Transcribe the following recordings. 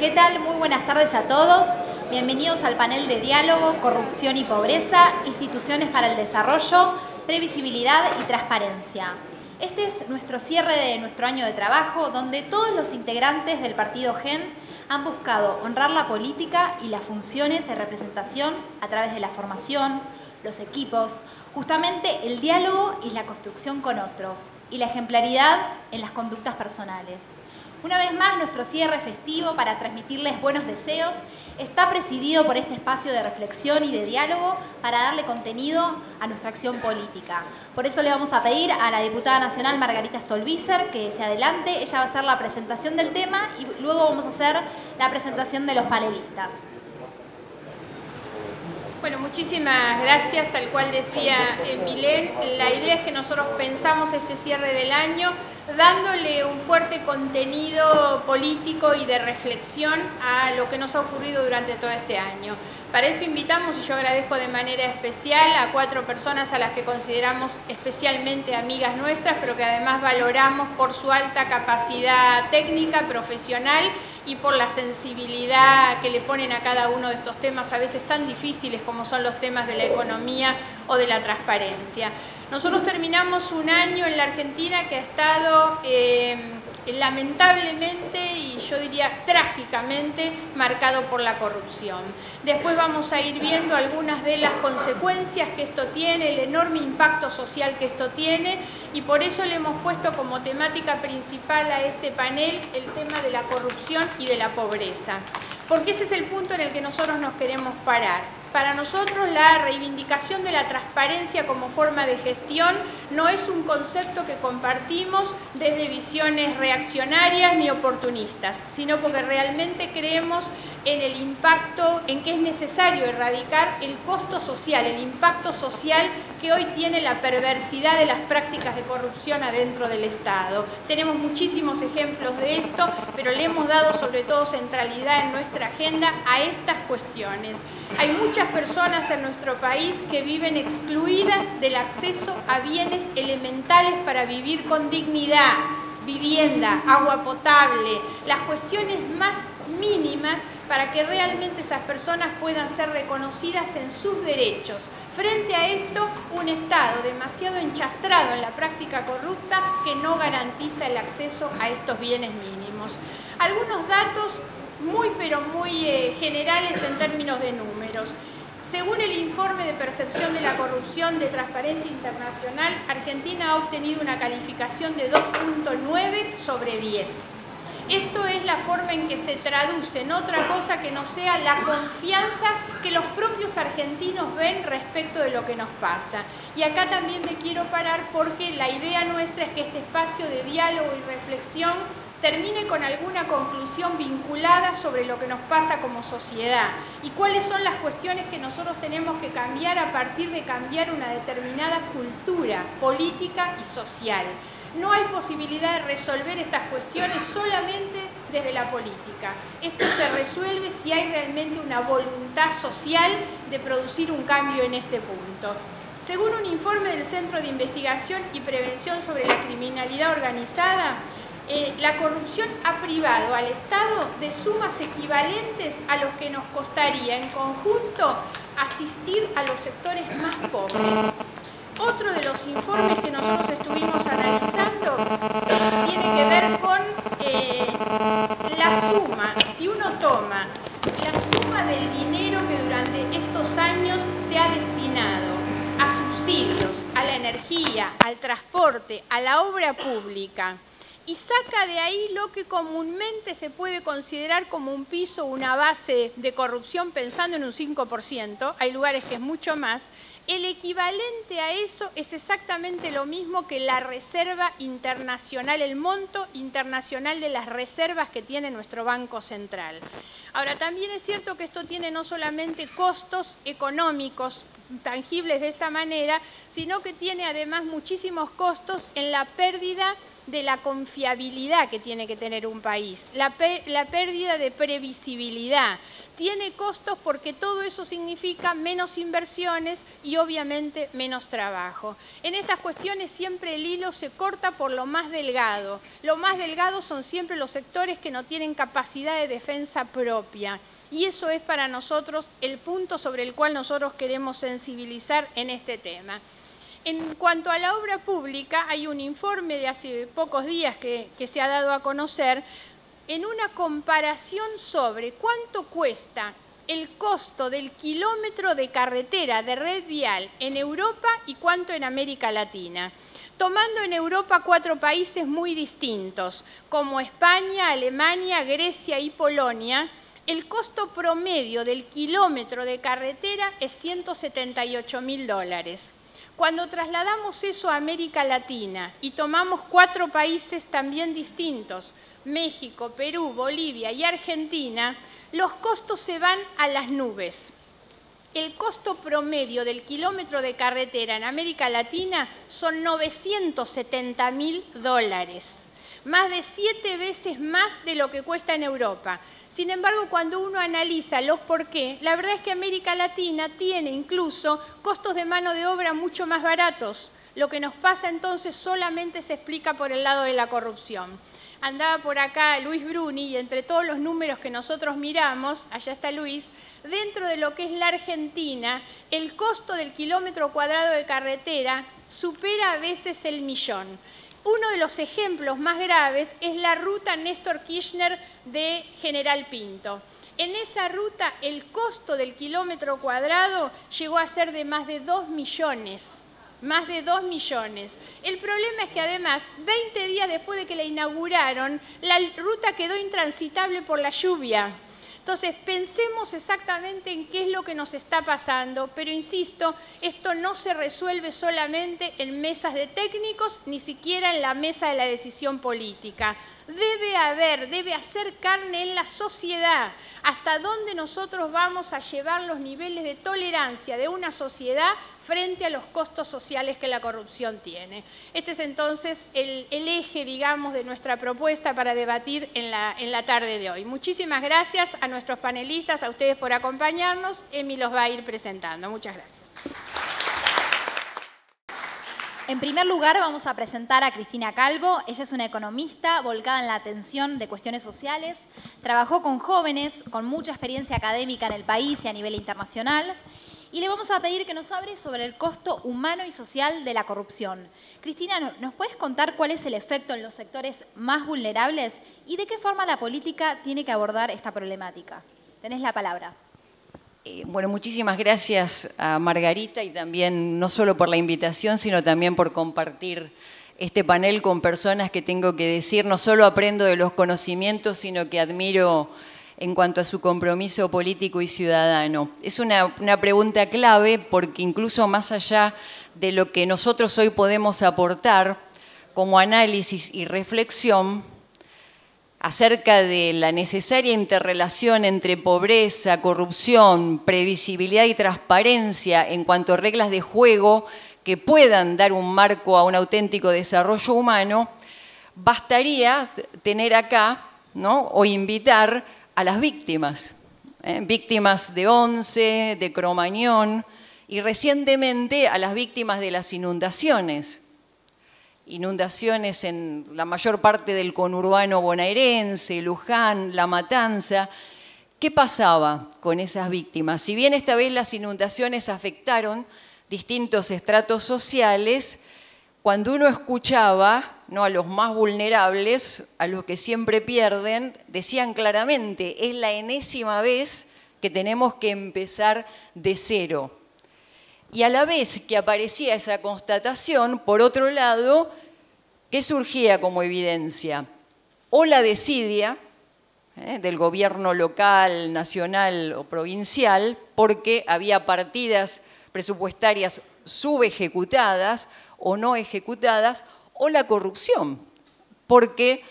¿Qué tal? Muy buenas tardes a todos. Bienvenidos al panel de diálogo, corrupción y pobreza, instituciones para el desarrollo, previsibilidad y transparencia. Este es nuestro cierre de nuestro año de trabajo, donde todos los integrantes del partido GEN han buscado honrar la política y las funciones de representación a través de la formación, los equipos, justamente el diálogo y la construcción con otros, y la ejemplaridad en las conductas personales. Una vez más, nuestro cierre festivo para transmitirles buenos deseos está presidido por este espacio de reflexión y de diálogo para darle contenido a nuestra acción política. Por eso le vamos a pedir a la diputada nacional Margarita Stolbizer que se adelante. Ella va a hacer la presentación del tema y luego vamos a hacer la presentación de los panelistas. Bueno, muchísimas gracias. Tal cual decía Milén, la idea es que nosotros pensamos este cierre del año dándole un fuerte contenido político y de reflexión a lo que nos ha ocurrido durante todo este año. Para eso invitamos, y yo agradezco de manera especial, a 4 personas a las que consideramos especialmente amigas nuestras, pero que además valoramos por su alta capacidad técnica, profesional y por la sensibilidad que le ponen a cada uno de estos temas, a veces tan difíciles como son los temas de la economía o de la transparencia. Nosotros terminamos un año en la Argentina que ha estado lamentablemente y yo diría trágicamente marcado por la corrupción. Después vamos a ir viendo algunas de las consecuencias que esto tiene, el enorme impacto social que esto tiene, y por eso le hemos puesto como temática principal a este panel el tema de la corrupción y de la pobreza. Porque ese es el punto en el que nosotros nos queremos parar. Para nosotros la reivindicación de la transparencia como forma de gestión no es un concepto que compartimos desde visiones reaccionarias ni oportunistas, sino porque realmente creemos en el impacto, en que es necesario erradicar el costo social, el impacto social que hoy tiene la perversidad de las prácticas de corrupción adentro del Estado. Tenemos muchísimos ejemplos de esto, pero le hemos dado sobre todo centralidad en nuestra agenda a estas cuestiones. Hay muchas personas en nuestro país que viven excluidas del acceso a bienes elementales para vivir con dignidad, vivienda, agua potable, las cuestiones más mínimas para que realmente esas personas puedan ser reconocidas en sus derechos. Frente a esto, un Estado demasiado enchastrado en la práctica corrupta que no garantiza el acceso a estos bienes mínimos. Algunos datos muy generales en términos de números. Según el informe de percepción de la corrupción de Transparencia Internacional, Argentina ha obtenido una calificación de 2.9 sobre 10. Esto es la forma en que se traduce en otra cosa que no sea la confianza que los propios argentinos ven respecto de lo que nos pasa. Y acá también me quiero parar porque la idea nuestra es que este espacio de diálogo y reflexión termine con alguna conclusión vinculada sobre lo que nos pasa como sociedad y cuáles son las cuestiones que nosotros tenemos que cambiar a partir de cambiar una determinada cultura política y social. No hay posibilidad de resolver estas cuestiones solamente desde la política. Esto se resuelve si hay realmente una voluntad social de producir un cambio en este punto. Según un informe del Centro de Investigación y Prevención sobre la Criminalidad Organizada, la corrupción ha privado al Estado de sumas equivalentes a lo que nos costaría en conjunto asistir a los sectores más pobres. Otro de los informes que nosotros estuvimos analizando tiene que ver con la suma. Si uno toma la suma del dinero que durante estos años se ha destinado a subsidios, a la energía, al transporte, a la obra pública, y saca de ahí lo que comúnmente se puede considerar como un piso, una base de corrupción, pensando en un 5%, hay lugares que es mucho más, el equivalente a eso es exactamente lo mismo que la reserva internacional, el monto internacional de las reservas que tiene nuestro Banco Central. Ahora, también es cierto que esto tiene no solamente costos económicos tangibles de esta manera, sino que tiene además muchísimos costos en la pérdida de la confiabilidad que tiene que tener un país, la pérdida de previsibilidad. Tiene costos porque todo eso significa menos inversiones y obviamente menos trabajo. En estas cuestiones siempre el hilo se corta por lo más delgado. Lo más delgado son siempre los sectores que no tienen capacidad de defensa propia. Y eso es para nosotros el punto sobre el cual nosotros queremos sensibilizar en este tema. En cuanto a la obra pública, hay un informe de hace pocos días que se ha dado a conocer en una comparación sobre cuánto cuesta el costo del kilómetro de carretera de red vial en Europa y cuánto en América Latina. Tomando en Europa 4 países muy distintos, como España, Alemania, Grecia y Polonia, el costo promedio del kilómetro de carretera es $178.000. Cuando trasladamos eso a América Latina y tomamos 4 países también distintos, México, Perú, Bolivia y Argentina, los costos se van a las nubes. El costo promedio del kilómetro de carretera en América Latina son $970.000, más de 7 veces más de lo que cuesta en Europa. Sin embargo, cuando uno analiza los por qué, la verdad es que América Latina tiene incluso costos de mano de obra mucho más baratos. Lo que nos pasa entonces solamente se explica por el lado de la corrupción. Andaba por acá Luis Bruni y entre todos los números que nosotros miramos, allá está Luis, dentro de lo que es la Argentina, el costo del kilómetro cuadrado de carretera supera a veces el millón. Uno de los ejemplos más graves es la ruta Néstor Kirchner de General Pinto. En esa ruta el costo del kilómetro cuadrado llegó a ser de más de 2 millones. Más de 2 millones. El problema es que además, 20 días después de que la inauguraron, la ruta quedó intransitable por la lluvia. Entonces, pensemos exactamente en qué es lo que nos está pasando, pero insisto, esto no se resuelve solamente en mesas de técnicos, ni siquiera en la mesa de la decisión política. Debe hacer carne en la sociedad, hasta dónde nosotros vamos a llevar los niveles de tolerancia de una sociedad frente a los costos sociales que la corrupción tiene. Este es entonces el eje, digamos, de nuestra propuesta para debatir en la tarde de hoy. Muchísimas gracias a nuestros panelistas, a ustedes por acompañarnos. Emi los va a ir presentando. Muchas gracias. En primer lugar, vamos a presentar a Cristina Calvo. Ella es una economista volcada en la atención de cuestiones sociales. Trabajó con jóvenes, con mucha experiencia académica en el país y a nivel internacional. Y le vamos a pedir que nos hable sobre el costo humano y social de la corrupción. Cristina, ¿nos puedes contar cuál es el efecto en los sectores más vulnerables y de qué forma la política tiene que abordar esta problemática? Tenés la palabra. Bueno, muchísimas gracias a Margarita y también no solo por la invitación, sino también por compartir este panel con personas que tengo que decir, no solo aprendo de los conocimientos, sino que admiro en cuanto a su compromiso político y ciudadano. Es una pregunta clave porque incluso más allá de lo que nosotros hoy podemos aportar como análisis y reflexión acerca de la necesaria interrelación entre pobreza, corrupción, previsibilidad y transparencia en cuanto a reglas de juego que puedan dar un marco a un auténtico desarrollo humano, bastaría tener acá, ¿no?, o invitar a las víctimas, víctimas de Once, de Cromañón y recientemente a las víctimas de las inundaciones. Inundaciones en la mayor parte del conurbano bonaerense, Luján, La Matanza. ¿Qué pasaba con esas víctimas? Si bien esta vez las inundaciones afectaron distintos estratos sociales, cuando uno escuchaba, ¿no?, a los más vulnerables, a los que siempre pierden, decían claramente, es la enésima vez que tenemos que empezar de cero. Y a la vez que aparecía esa constatación, por otro lado, ¿qué surgía como evidencia? O la desidia del gobierno local, nacional o provincial, porque había partidas presupuestarias subejecutadas o no ejecutadas, o la corrupción, porque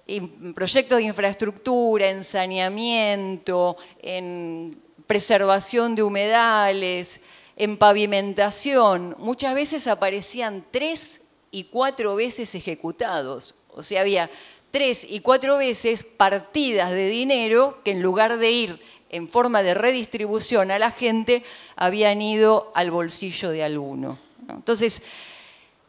en proyectos de infraestructura, en saneamiento, en preservación de humedales, en pavimentación, muchas veces aparecían 3 y 4 veces ejecutados. O sea, había 3 y 4 veces partidas de dinero que en lugar de ir en forma de redistribución a la gente, habían ido al bolsillo de alguno. Entonces,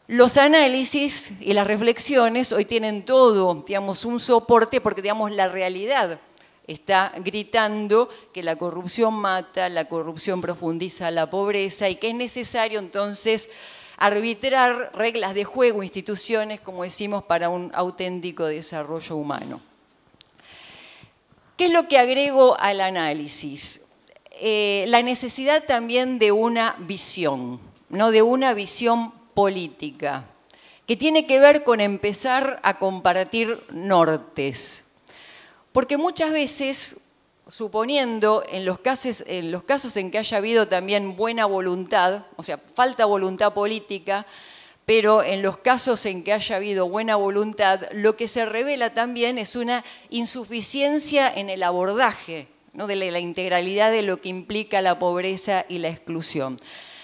los análisis y las reflexiones hoy tienen todo, digamos, un soporte porque, digamos, la realidad está gritando que la corrupción mata, la corrupción profundiza la pobreza y que es necesario entonces arbitrar reglas de juego, instituciones, como decimos, para un auténtico desarrollo humano. ¿Qué es lo que agrego al análisis? La necesidad también de una visión, ¿no? De una visión política, que tiene que ver con empezar a compartir nortes. Porque muchas veces, suponiendo en los casos en que haya habido también buena voluntad, o sea, falta voluntad política, pero en los casos en que haya habido buena voluntad, lo que se revela también es una insuficiencia en el abordaje, ¿no? De la integralidad de lo que implica la pobreza y la exclusión.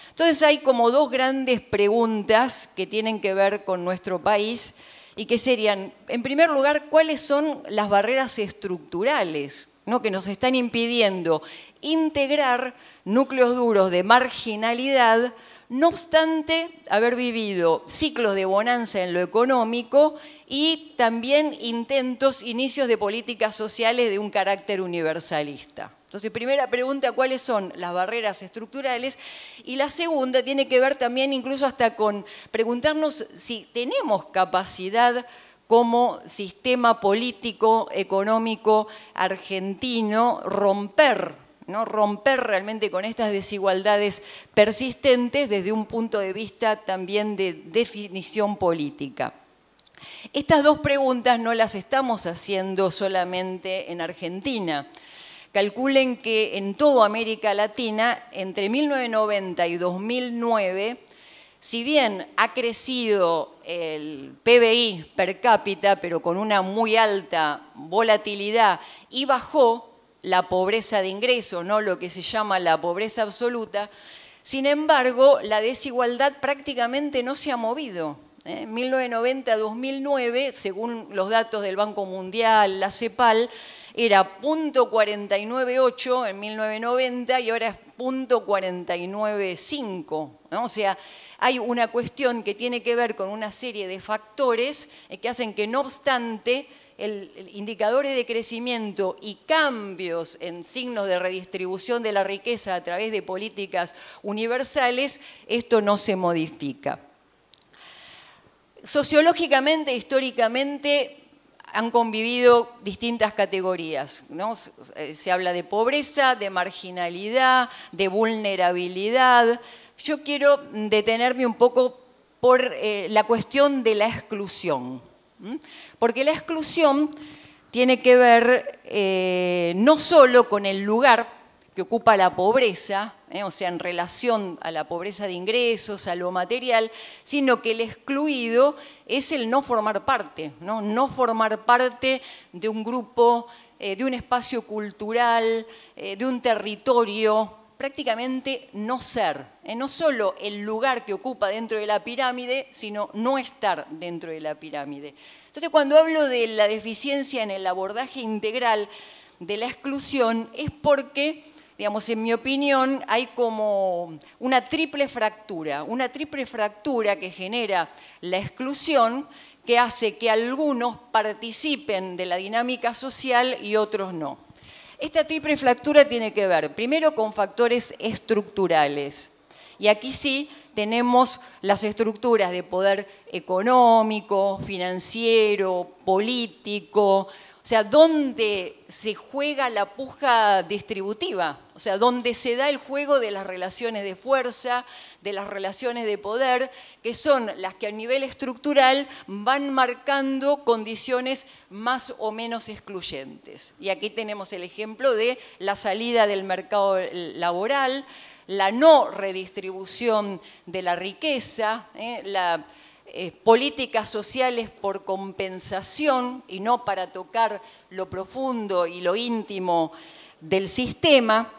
Entonces hay como 2 grandes preguntas que tienen que ver con nuestro país y que serían, en primer lugar, ¿cuáles son las barreras estructurales, ¿no? Que nos están impidiendo integrar núcleos duros de marginalidad, no obstante haber vivido ciclos de bonanza en lo económico y también inicios de políticas sociales de un carácter universalista? Entonces, primera pregunta, ¿cuáles son las barreras estructurales? Y la segunda tiene que ver también incluso hasta con preguntarnos si tenemos capacidad como sistema político, económico, argentino, romper realmente con estas desigualdades persistentes desde un punto de vista también de definición política. Estas 2 preguntas no las estamos haciendo solamente en Argentina. Calculen que en toda América Latina, entre 1990 y 2009, si bien ha crecido el PBI per cápita, pero con una muy alta volatilidad, y bajó la pobreza de ingresos, ¿no? Lo que se llama la pobreza absoluta, sin embargo, la desigualdad prácticamente no se ha movido. En 1990 a 2009, según los datos del Banco Mundial, la CEPAL, era 0,498 en 1990 y ahora es 0,495, ¿no? O sea, hay una cuestión que tiene que ver con una serie de factores que hacen que, no obstante, indicadores de crecimiento y cambios en signos de redistribución de la riqueza a través de políticas universales, esto no se modifica. Sociológicamente, históricamente, han convivido distintas categorías, ¿no? Se habla de pobreza, de marginalidad, de vulnerabilidad. Yo quiero detenerme un poco por la cuestión de la exclusión, porque la exclusión tiene que ver no solo con el lugar que ocupa la pobreza, o sea, en relación a la pobreza de ingresos, a lo material, sino que el excluido es el no formar parte, ¿no? No formar parte de un grupo, de un espacio cultural, de un territorio, prácticamente no ser, no solo el lugar que ocupa dentro de la pirámide, sino no estar dentro de la pirámide. Entonces, cuando hablo de la deficiencia en el abordaje integral de la exclusión, es porque, digamos, en mi opinión, hay como una triple fractura que genera la exclusión, que hace que algunos participen de la dinámica social y otros no. Esta triple fractura tiene que ver, primero, con factores estructurales. Y aquí sí tenemos las estructuras de poder económico, financiero, político, o sea, donde se juega la puja distributiva, o sea, donde se da el juego de las relaciones de fuerza, de las relaciones de poder, que son las que a nivel estructural van marcando condiciones más o menos excluyentes. Y aquí tenemos el ejemplo de la salida del mercado laboral, la no redistribución de la riqueza, políticas sociales por compensación y no para tocar lo profundo y lo íntimo del sistema,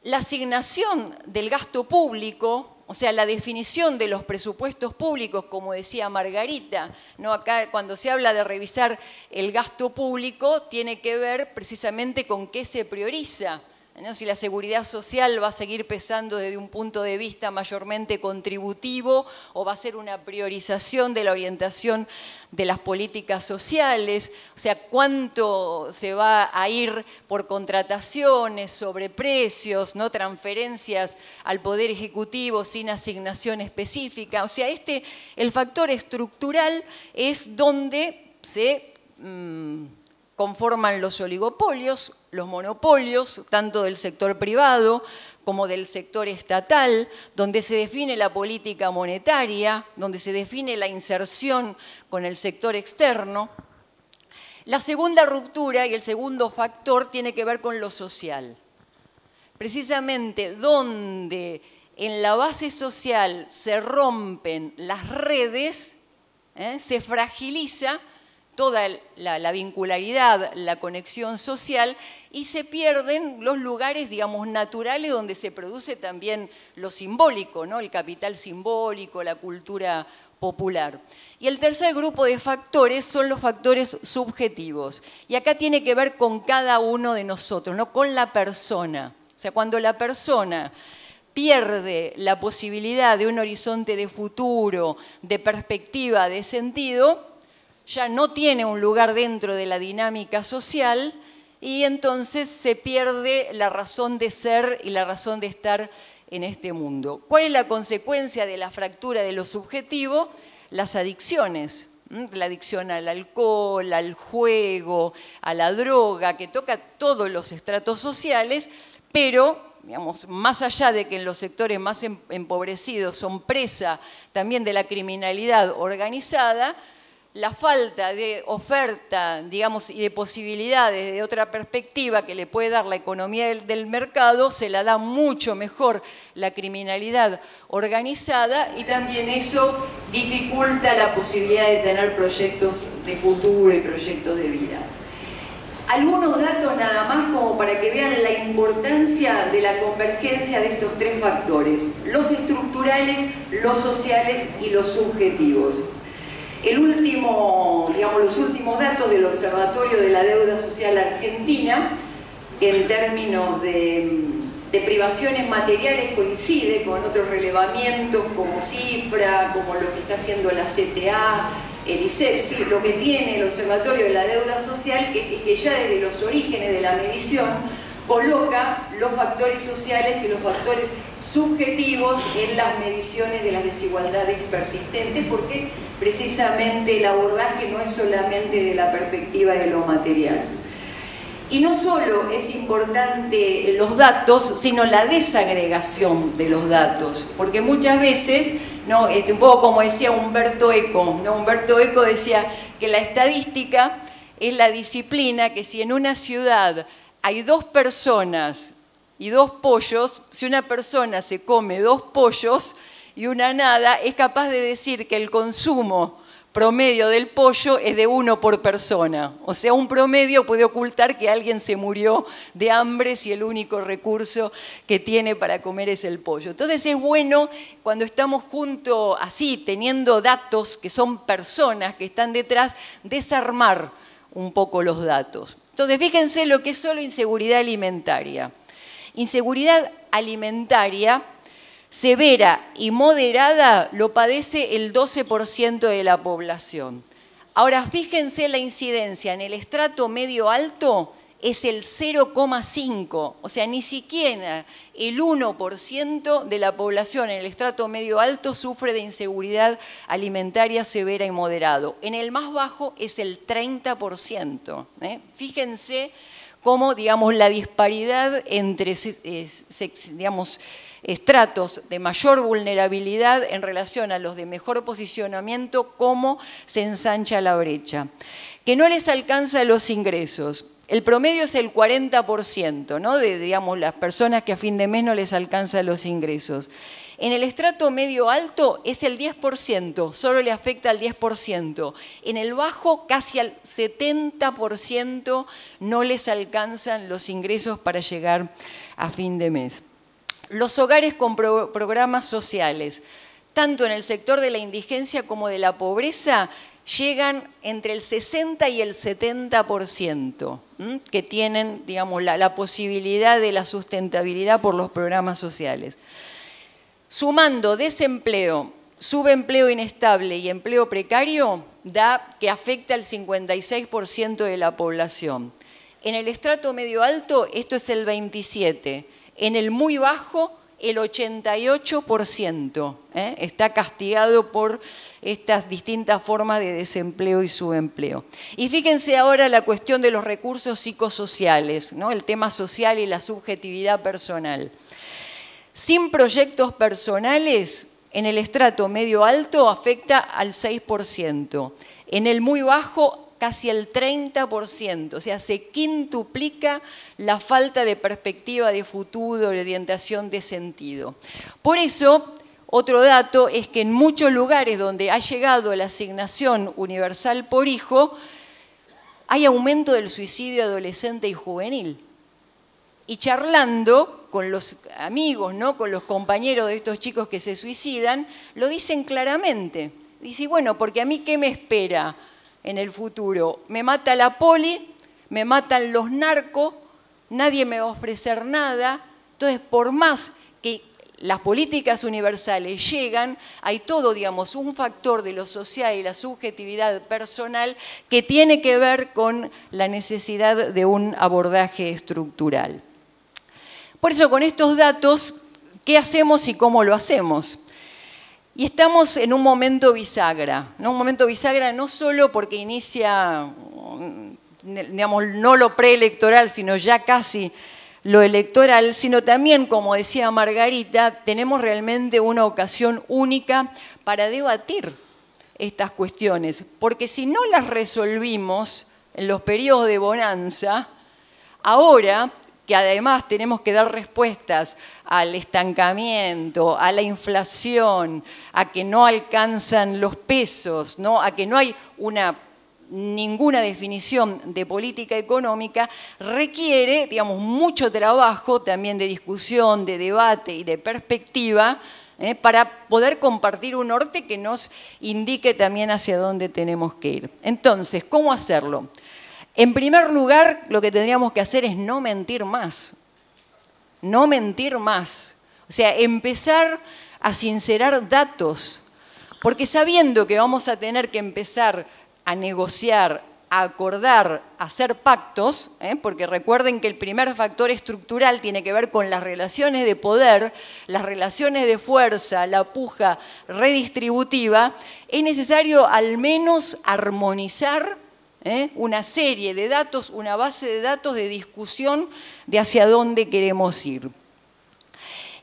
la asignación del gasto público, O sea, la definición de los presupuestos públicos, como decía Margarita, ¿no? Acá cuando se habla de revisar el gasto público, tiene que ver precisamente con qué se prioriza, ¿no? Si la seguridad social va a seguir pesando desde un punto de vista mayormente contributivo o va a ser una priorización de la orientación de las políticas sociales, o sea, cuánto se va a ir por contrataciones, sobreprecios, ¿no? Transferencias al Poder Ejecutivo sin asignación específica. O sea, el factor estructural es donde se conforman los oligopolios, los monopolios, tanto del sector privado como del sector estatal, donde se define la política monetaria, donde se define la inserción con el sector externo. La segunda ruptura y el segundo factor tiene que ver con lo social. Precisamente donde en la base social se rompen las redes, se fragiliza toda la vincularidad, la conexión social y se pierden los lugares, digamos, naturales donde se produce también lo simbólico, ¿no? El capital simbólico, la cultura popular. Y el tercer grupo de factores son los factores subjetivos. Y acá tiene que ver con cada uno de nosotros, ¿no? Con la persona. O sea, cuando la persona pierde la posibilidad de un horizonte de futuro, de perspectiva, de sentido, ya no tiene un lugar dentro de la dinámica social y entonces se pierde la razón de ser y la razón de estar en este mundo. ¿Cuál es la consecuencia de la fractura de lo subjetivo? Las adicciones. La adicción al alcohol, al juego, a la droga, que toca todos los estratos sociales, pero digamos, más allá de que en los sectores más empobrecidos son presa también de la criminalidad organizada, la falta de oferta, digamos, y de posibilidades de otra perspectiva que le puede dar la economía del mercado, se la da mucho mejor la criminalidad organizada y también eso dificulta la posibilidad de tener proyectos de futuro y proyectos de vida. Algunos datos nada más como para que vean la importancia de la convergencia de estos tres factores, los estructurales, los sociales y los subjetivos. Los últimos datos del Observatorio de la Deuda Social Argentina, que en términos de privaciones materiales coincide con otros relevamientos como cifra, como lo que está haciendo la CTA, el ISEPSI, lo que tiene el Observatorio de la Deuda Social es que ya desde los orígenes de la medición coloca los factores sociales y los factores subjetivos en las mediciones de las desigualdades persistentes, porque precisamente el abordaje no es solamente de la perspectiva de lo material. Y no solo es importante los datos, sino la desagregación de los datos, porque muchas veces, ¿no? Un poco como decía Umberto Eco, ¿no? Umberto Eco decía que la estadística es la disciplina que si en una ciudad hay 2 personas y 2 pollos, si una persona se come 2 pollos y una nada, es capaz de decir que el consumo promedio del pollo es de 1 por persona. O sea, un promedio puede ocultar que alguien se murió de hambre si el único recurso que tiene para comer es el pollo. Entonces es bueno cuando estamos juntos así, teniendo datos que son personas que están detrás, desarmar un poco los datos. Entonces, fíjense lo que es solo inseguridad alimentaria. Inseguridad alimentaria severa y moderada lo padece el 12% de la población. Ahora, fíjense la incidencia en el estrato medio alto es el 0,5%, o sea, ni siquiera el 1% de la población en el estrato medio alto sufre de inseguridad alimentaria severa y moderado. En el más bajo es el 30%. Fíjense cómo, digamos, la disparidad entre, digamos, estratos de mayor vulnerabilidad en relación a los de mejor posicionamiento, cómo se ensancha la brecha. Que no les alcanza los ingresos. El promedio es el 40%, ¿no? Digamos, las personas que a fin de mes no les alcanzan los ingresos. En el estrato medio alto es el 10%, solo le afecta al 10%. En el bajo casi al 70% no les alcanzan los ingresos para llegar a fin de mes. Los hogares con programas sociales, tanto en el sector de la indigencia como de la pobreza, llegan entre el 60 y el 70%, que tienen, digamos, la posibilidad de la sustentabilidad por los programas sociales. Sumando desempleo, subempleo inestable y empleo precario, da que afecta al 56% de la población. En el estrato medio alto esto es el 27%, en el muy bajo el 88%, está castigado por estas distintas formas de desempleo y subempleo. Y fíjense ahora la cuestión de los recursos psicosociales, ¿no? El tema social y la subjetividad personal. Sin proyectos personales, en el estrato medio alto afecta al 6%, en el muy bajo casi el 30%, o sea, se quintuplica la falta de perspectiva de futuro, de orientación de sentido. Por eso, otro dato es que en muchos lugares donde ha llegado la asignación universal por hijo, hay aumento del suicidio adolescente y juvenil. Y charlando con los amigos, ¿no?, con los compañeros de estos chicos que se suicidan, lo dicen claramente. Dicen, bueno, porque a mí, ¿qué me espera en el futuro? Me mata la poli, me matan los narcos, nadie me va a ofrecer nada. Entonces, por más que las políticas universales llegan, hay todo, digamos, un factor de lo social y la subjetividad personal que tiene que ver con la necesidad de un abordaje estructural. Por eso, con estos datos, ¿qué hacemos y cómo lo hacemos? Y estamos en un momento bisagra, ¿no? Un momento bisagra no solo porque inicia, digamos, no lo preelectoral, sino ya casi lo electoral, sino también, como decía Margarita, tenemos realmente una ocasión única para debatir estas cuestiones, porque si no las resolvimos en los periodos de bonanza, ahora que además tenemos que dar respuestas al estancamiento, a la inflación, a que no alcanzan los pesos, ¿no?, a que no hay ninguna definición de política económica, requiere, digamos, mucho trabajo también de discusión, de debate y de perspectiva, para poder compartir un norte que nos indique también hacia dónde tenemos que ir. Entonces, ¿cómo hacerlo? En primer lugar, lo que tendríamos que hacer es no mentir más. No mentir más. O sea, empezar a sincerar datos. Porque sabiendo que vamos a tener que empezar a negociar, a acordar, a hacer pactos, porque recuerden que el primer factor estructural tiene que ver con las relaciones de poder, las relaciones de fuerza, la puja redistributiva, es necesario al menos armonizar una serie de datos, una base de datos de discusión de hacia dónde queremos ir.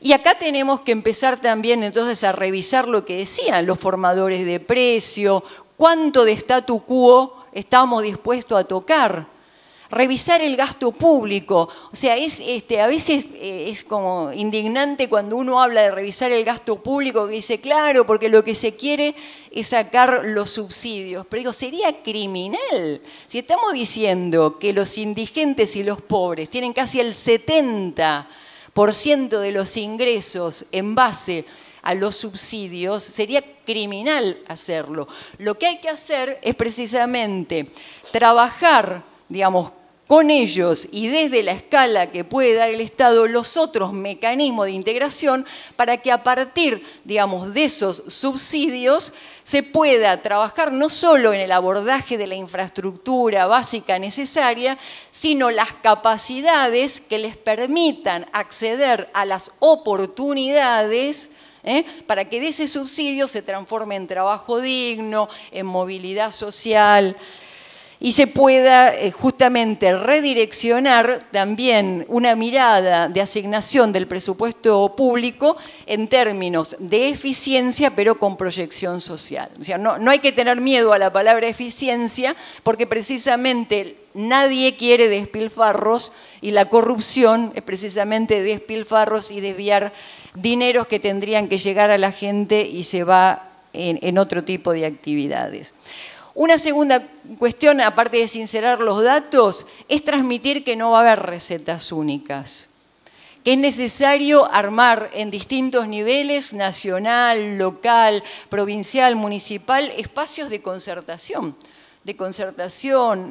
Y acá tenemos que empezar también entonces a revisar lo que decían los formadores de precio, cuánto de statu quo estamos dispuestos a tocar. Revisar el gasto público, o sea, a veces es como indignante cuando uno habla de revisar el gasto público, que dice, claro, porque lo que se quiere es sacar los subsidios. Pero digo, sería criminal. Si estamos diciendo que los indigentes y los pobres tienen casi el 70% de los ingresos en base a los subsidios, sería criminal hacerlo. Lo que hay que hacer es precisamente trabajar, digamos, con ellos y desde la escala que puede dar el Estado los otros mecanismos de integración para que a partir, digamos, de esos subsidios se pueda trabajar no solo en el abordaje de la infraestructura básica necesaria, sino las capacidades que les permitan acceder a las oportunidades para que de ese subsidio se transforme en trabajo digno, en movilidad social, y se pueda justamente redireccionar también una mirada de asignación del presupuesto público en términos de eficiencia, pero con proyección social. O sea, no hay que tener miedo a la palabra eficiencia, porque precisamente nadie quiere despilfarros y la corrupción es precisamente despilfarros y desviar dineros que tendrían que llegar a la gente y se va en otro tipo de actividades. Una segunda cuestión, aparte de sincerar los datos, es transmitir que no va a haber recetas únicas, que es necesario armar en distintos niveles, nacional, local, provincial, municipal, espacios de concertación,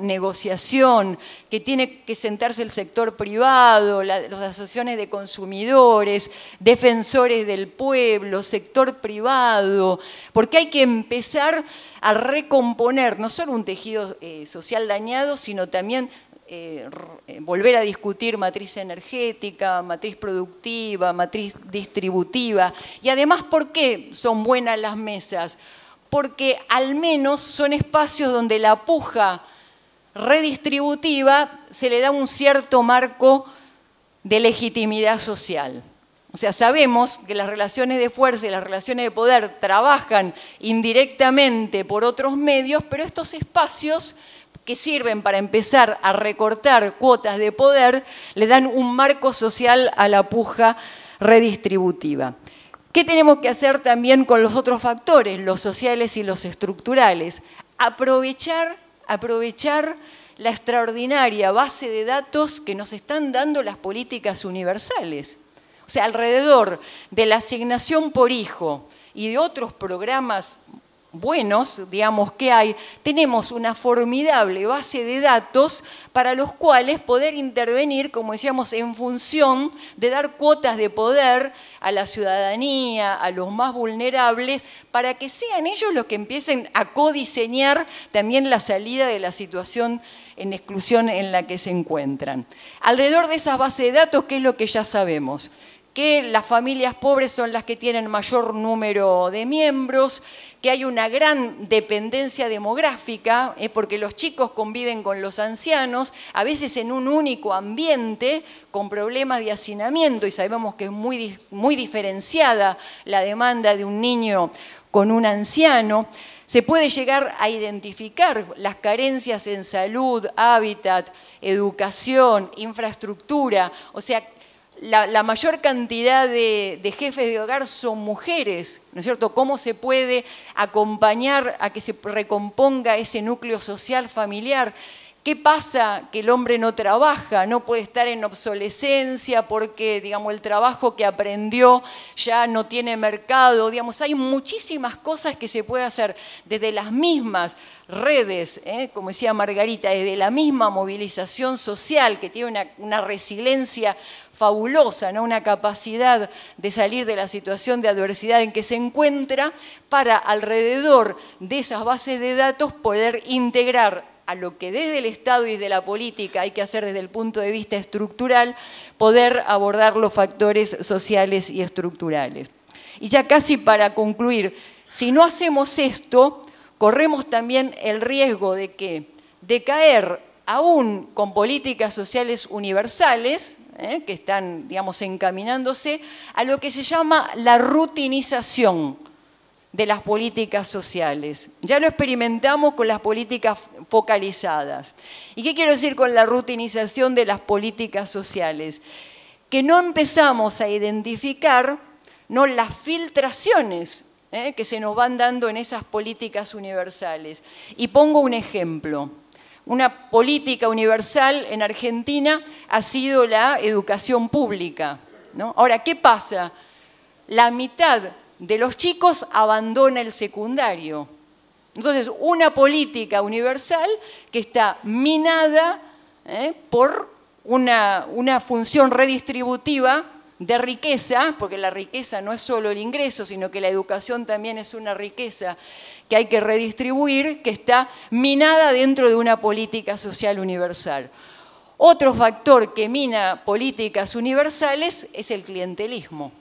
negociación, que tiene que sentarse el sector privado, las asociaciones de consumidores, defensores del pueblo, sector privado, porque hay que empezar a recomponer no solo un tejido social dañado, sino también volver a discutir matriz energética, matriz productiva, matriz distributiva. Y además, ¿por qué son buenas las mesas? Porque al menos son espacios donde la puja redistributiva se le da un cierto marco de legitimidad social. O sea, sabemos que las relaciones de fuerza y las relaciones de poder trabajan indirectamente por otros medios, pero estos espacios que sirven para empezar a recortar cuotas de poder, le dan un marco social a la puja redistributiva. ¿Qué tenemos que hacer también con los otros factores, los sociales y los estructurales? Aprovechar la extraordinaria base de datos que nos están dando las políticas universales. O sea, alrededor de la asignación por hijo y de otros programas buenos, digamos, que hay, tenemos una formidable base de datos para los cuales poder intervenir, como decíamos, en función de dar cuotas de poder a la ciudadanía, a los más vulnerables, para que sean ellos los que empiecen a codiseñar también la salida de la situación en exclusión en la que se encuentran. Alrededor de esas bases de datos, ¿qué es lo que ya sabemos? Que las familias pobres son las que tienen mayor número de miembros, que hay una gran dependencia demográfica, porque los chicos conviven con los ancianos, a veces en un único ambiente, con problemas de hacinamiento, y sabemos que es muy diferenciada la demanda de un niño con un anciano. Se puede llegar a identificar las carencias en salud, hábitat, educación, infraestructura, o sea, la mayor cantidad de jefes de hogar son mujeres, ¿no es cierto? ¿Cómo se puede acompañar a que se recomponga ese núcleo social familiar? ¿Qué pasa? Que el hombre no trabaja, no puede estar en obsolescencia porque, digamos, el trabajo que aprendió ya no tiene mercado. Digamos, hay muchísimas cosas que se puede hacer desde las mismas redes, como decía Margarita, desde la misma movilización social que tiene una resiliencia fabulosa, ¿no? Una capacidad de salir de la situación de adversidad en que se encuentra para alrededor de esas bases de datos poder integrar a lo que desde el Estado y desde la política hay que hacer desde el punto de vista estructural, poder abordar los factores sociales y estructurales. Y ya casi para concluir, si no hacemos esto, corremos también el riesgo de que de caer aún con políticas sociales universales, que están, digamos, encaminándose a lo que se llama la rutinización de las políticas sociales. Ya lo experimentamos con las políticas focalizadas. ¿Y qué quiero decir con la rutinización de las políticas sociales? Que no empezamos a identificar, ¿no?, las filtraciones que se nos van dando en esas políticas universales. Y pongo un ejemplo. Una política universal en Argentina ha sido la educación pública, ¿no? Ahora, ¿qué pasa? La mitad de los chicos abandona el secundario. Entonces, una política universal que está minada por una función redistributiva de riqueza, porque la riqueza no es solo el ingreso, sino que la educación también es una riqueza que hay que redistribuir, que está minada dentro de una política social universal. Otro factor que mina políticas universales es el clientelismo.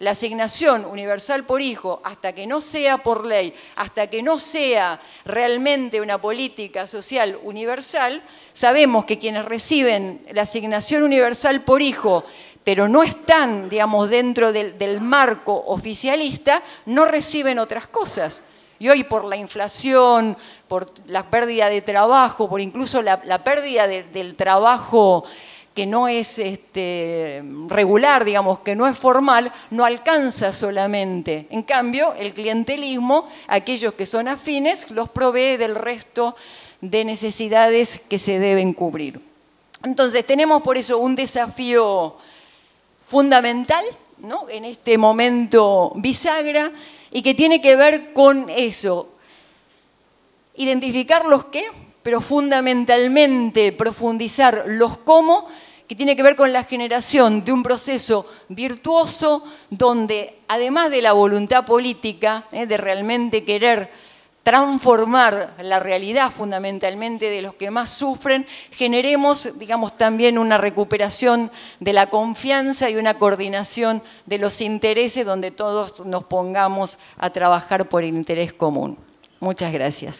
La asignación universal por hijo, hasta que no sea por ley, hasta que no sea realmente una política social universal, sabemos que quienes reciben la asignación universal por hijo, pero no están, digamos, dentro del marco oficialista, no reciben otras cosas. Y hoy por la inflación, por la pérdida de trabajo, por incluso la pérdida del trabajo que no es regular, digamos, que no es formal, no alcanza solamente. En cambio, el clientelismo, aquellos que son afines, los provee del resto de necesidades que se deben cubrir. Entonces, tenemos por eso un desafío fundamental, ¿no?, en este momento bisagra, y que tiene que ver con eso, identificar los qué, pero fundamentalmente profundizar los cómo, que tiene que ver con la generación de un proceso virtuoso donde, además de la voluntad política, de realmente querer transformar la realidad fundamentalmente de los que más sufren, generemos, digamos, también una recuperación de la confianza y una coordinación de los intereses donde todos nos pongamos a trabajar por el interés común. Muchas gracias.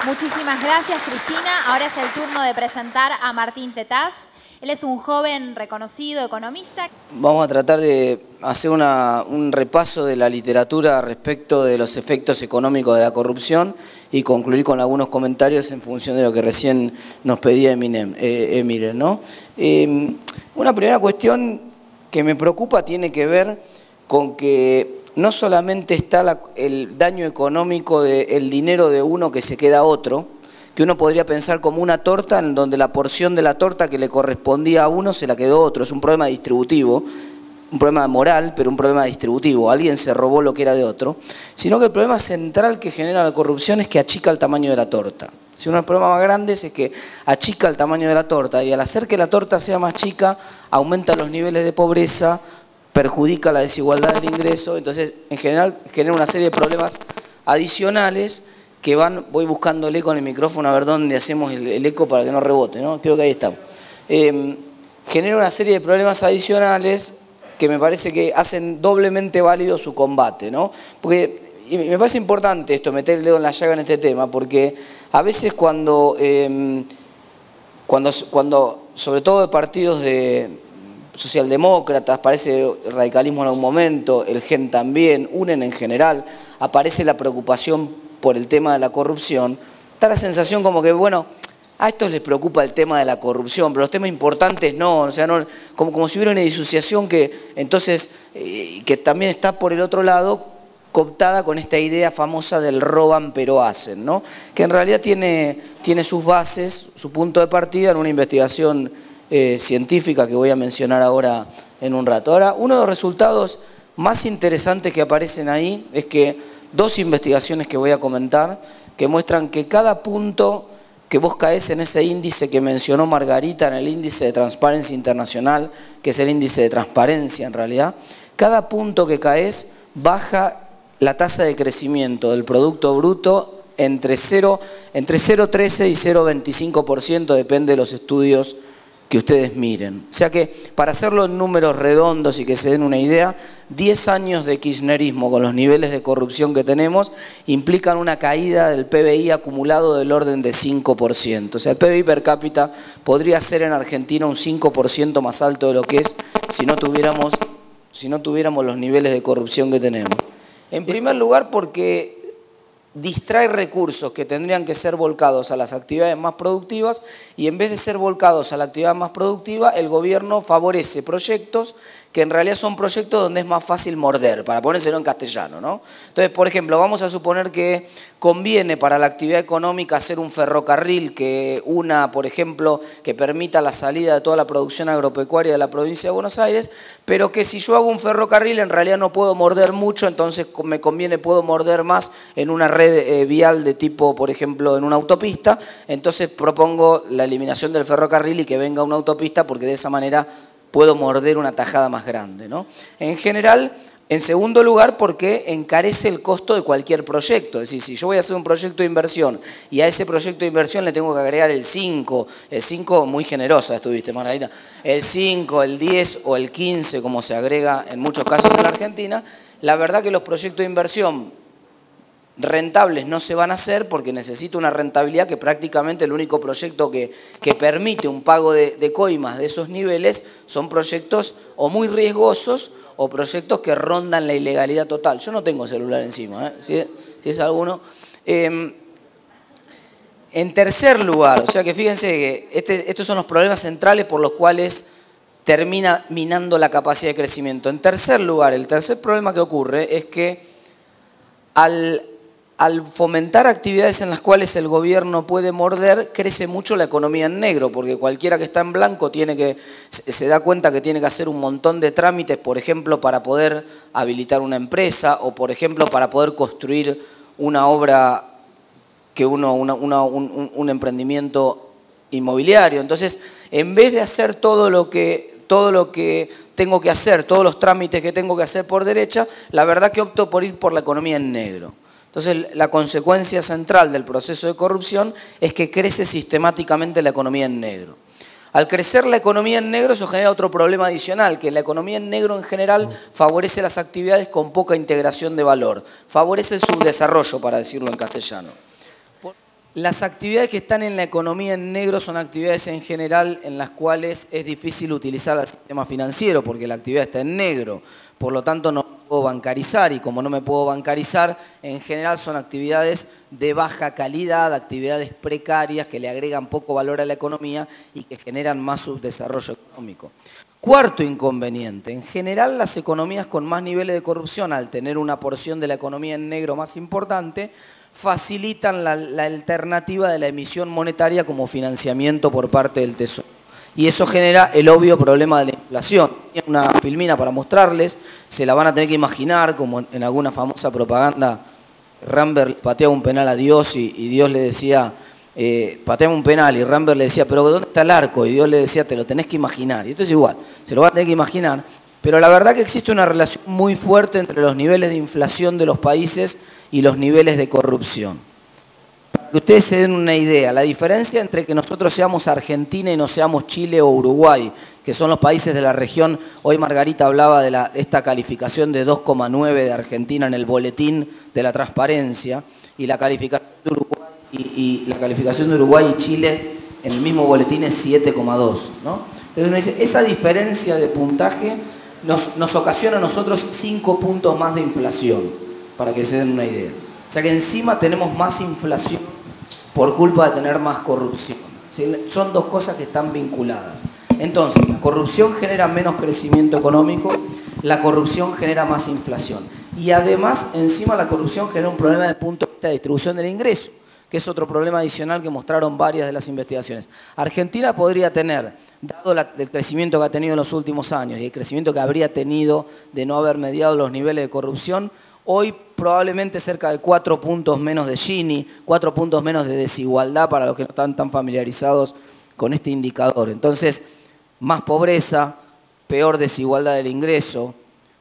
Muchísimas gracias, Cristina. Ahora es el turno de presentar a Martín Tetaz. Él es un joven reconocido economista. Vamos a tratar de hacer un repaso de la literatura respecto de los efectos económicos de la corrupción y concluir con algunos comentarios en función de lo que recién nos pedía Emiren, ¿no? Una primera cuestión que me preocupa tiene que ver con que no solamente está el daño económico del dinero de uno que se queda a otro, que uno podría pensar como una torta en donde la porción de la torta que le correspondía a uno se la quedó otro. Es un problema distributivo, un problema moral, pero un problema distributivo. Alguien se robó lo que era de otro. Sino que el problema central que genera la corrupción es que achica el tamaño de la torta. Si uno de los problemas más grandes es que achica el tamaño de la torta, y al hacer que la torta sea más chica, aumenta los niveles de pobreza, perjudica la desigualdad del ingreso. Entonces, en general, genera una serie de problemas adicionales que voy buscándole con el micrófono a ver dónde hacemos el eco para que no rebote, ¿no? Creo que ahí estamos. Genera una serie de problemas adicionales que me parece que hacen doblemente válido su combate, ¿no? Porque, y me parece importante esto, meter el dedo en la llaga en este tema, porque a veces cuando sobre todo de partidos de socialdemócratas, parece radicalismo en algún momento, el GEN también, UNEN en general, aparece la preocupación por el tema de la corrupción, da la sensación como que, bueno, a estos les preocupa el tema de la corrupción, pero los temas importantes no, o sea, no, como si hubiera una disociación que entonces, que también está por el otro lado, cooptada con esta idea famosa del roban pero hacen, ¿no? Que en realidad tiene sus bases, su punto de partida en una investigación científica que voy a mencionar ahora en un rato. Ahora, uno de los resultados más interesantes que aparecen ahí es que dos investigaciones que voy a comentar que muestran que cada punto que vos caes en ese índice que mencionó Margarita, en el índice de Transparencia Internacional, que es el índice de transparencia en realidad, cada punto que caes baja la tasa de crecimiento del Producto Bruto entre 0,13 y 0,25%, depende de los estudios que ustedes miren. O sea que, para hacerlo en números redondos y que se den una idea, 10 años de kirchnerismo con los niveles de corrupción que tenemos implican una caída del PBI acumulado del orden de 5%. O sea, el PBI per cápita podría ser en Argentina un 5% más alto de lo que es si no tuviéramos los niveles de corrupción que tenemos. En primer lugar, porque distrae recursos que tendrían que ser volcados a las actividades más productivas, y en vez de ser volcados a la actividad más productiva, el gobierno favorece proyectos que en realidad son proyectos donde es más fácil morder, para ponérselo en castellano, ¿no? Entonces, por ejemplo, vamos a suponer que conviene para la actividad económica hacer un ferrocarril que por ejemplo, que permita la salida de toda la producción agropecuaria de la provincia de Buenos Aires, pero que si yo hago un ferrocarril en realidad no puedo morder mucho, entonces me conviene, puedo morder más en una red vial de tipo, por ejemplo, en una autopista. Entonces propongo la eliminación del ferrocarril y que venga una autopista, porque de esa manera puedo morder una tajada más grande, ¿no? En general, en segundo lugar, porque encarece el costo de cualquier proyecto. Es decir, si yo voy a hacer un proyecto de inversión y a ese proyecto de inversión le tengo que agregar el 5 muy generosa estuviste, Margarita, el 5, el 10 o el 15, como se agrega en muchos casos en la Argentina, la verdad que los proyectos de inversión rentables no se van a hacer, porque necesito una rentabilidad que prácticamente el único proyecto que permite un pago de coimas de esos niveles son proyectos o muy riesgosos o proyectos que rondan la ilegalidad total. Yo no tengo celular encima, si es alguno. En tercer lugar, o sea que fíjense que estos son los problemas centrales por los cuales termina minando la capacidad de crecimiento. En tercer lugar, el tercer problema que ocurre es que al al fomentar actividades en las cuales el gobierno puede morder, crece mucho la economía en negro, porque cualquiera que está en blanco se da cuenta que tiene que hacer un montón de trámites, por ejemplo, para poder habilitar una empresa o, por ejemplo, para poder construir una obra, un emprendimiento inmobiliario. Entonces, en vez de hacer todo lo que tengo que hacer, todos los trámites que tengo que hacer por derecha, la verdad que opto por ir por la economía en negro. Entonces, la consecuencia central del proceso de corrupción es que crece sistemáticamente la economía en negro. Al crecer la economía en negro, eso genera otro problema adicional, que la economía en negro en general favorece las actividades con poca integración de valor, favorece el subdesarrollo, para decirlo en castellano. Las actividades que están en la economía en negro son actividades en general en las cuales es difícil utilizar el sistema financiero porque la actividad está en negro, por lo tanto no puedo bancarizar, y como no me puedo bancarizar, en general son actividades de baja calidad, actividades precarias que le agregan poco valor a la economía y que generan más subdesarrollo económico. Cuarto inconveniente, en general las economías con más niveles de corrupción, al tener una porción de la economía en negro más importante, facilitan la alternativa de la emisión monetaria como financiamiento por parte del Tesoro. Y eso genera el obvio problema de la inflación. Tiene una filmina para mostrarles, se la van a tener que imaginar, como en alguna famosa propaganda, Rambert pateaba un penal a Dios y Dios le decía, pateaba un penal, y Rambert le decía, pero ¿dónde está el arco? Y Dios le decía, te lo tenés que imaginar. Y esto es igual, se lo van a tener que imaginar. Pero la verdad que existe una relación muy fuerte entre los niveles de inflación de los países y los niveles de corrupción. Para que ustedes se den una idea, la diferencia entre que nosotros seamos Argentina y no seamos Chile o Uruguay, que son los países de la región, hoy Margarita hablaba de esta calificación de 2,9 de Argentina en el boletín de la transparencia, y la calificación de Uruguay y Chile en el mismo boletín es 7,2, ¿no? Entonces uno dice, esa diferencia de puntaje nos ocasiona a nosotros 5 puntos más de inflación, para que se den una idea. O sea que encima tenemos más inflación por culpa de tener más corrupción. ¿Sí? Son dos cosas que están vinculadas. Entonces, la corrupción genera menos crecimiento económico, la corrupción genera más inflación. Y además, encima la corrupción genera un problema desde el punto de vista de distribución del ingreso, que es otro problema adicional que mostraron varias de las investigaciones. Argentina podría tener, dado el crecimiento que ha tenido en los últimos años y el crecimiento que habría tenido de no haber mediado los niveles de corrupción, hoy probablemente cerca de 4 puntos menos de Gini, 4 puntos menos de desigualdad para los que no están tan familiarizados con este indicador. Entonces, más pobreza, peor desigualdad del ingreso,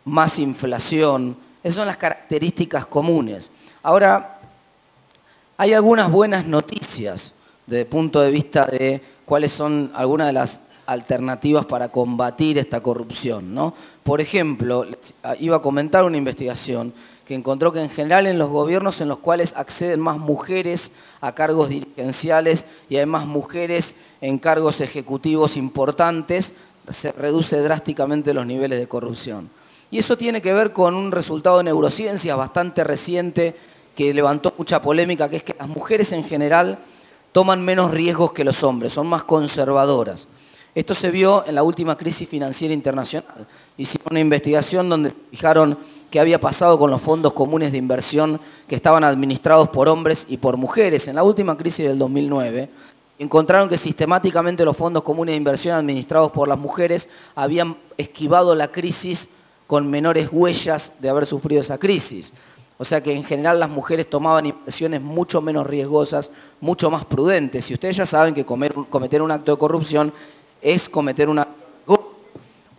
más inflación, esas son las características comunes. Ahora, hay algunas buenas noticias desde el punto de vista de cuáles son algunas de las alternativas para combatir esta corrupción, ¿no? Por ejemplo, iba a comentar una investigación que encontró que en general en los gobiernos en los cuales acceden más mujeres a cargos dirigenciales y hay más mujeres en cargos ejecutivos importantes, se reduce drásticamente los niveles de corrupción. Y eso tiene que ver con un resultado de neurociencias bastante reciente que levantó mucha polémica, que es que las mujeres en general toman menos riesgos que los hombres, son más conservadoras. Esto se vio en la última crisis financiera internacional. Hicieron una investigación donde se fijaron qué había pasado con los fondos comunes de inversión que estaban administrados por hombres y por mujeres. En la última crisis del 2009, encontraron que sistemáticamente los fondos comunes de inversión administrados por las mujeres habían esquivado la crisis con menores huellas de haber sufrido esa crisis. O sea que en general las mujeres tomaban inversiones mucho menos riesgosas, mucho más prudentes. Si ustedes ya saben que cometer un acto de corrupción es cometer un acto de corrupción.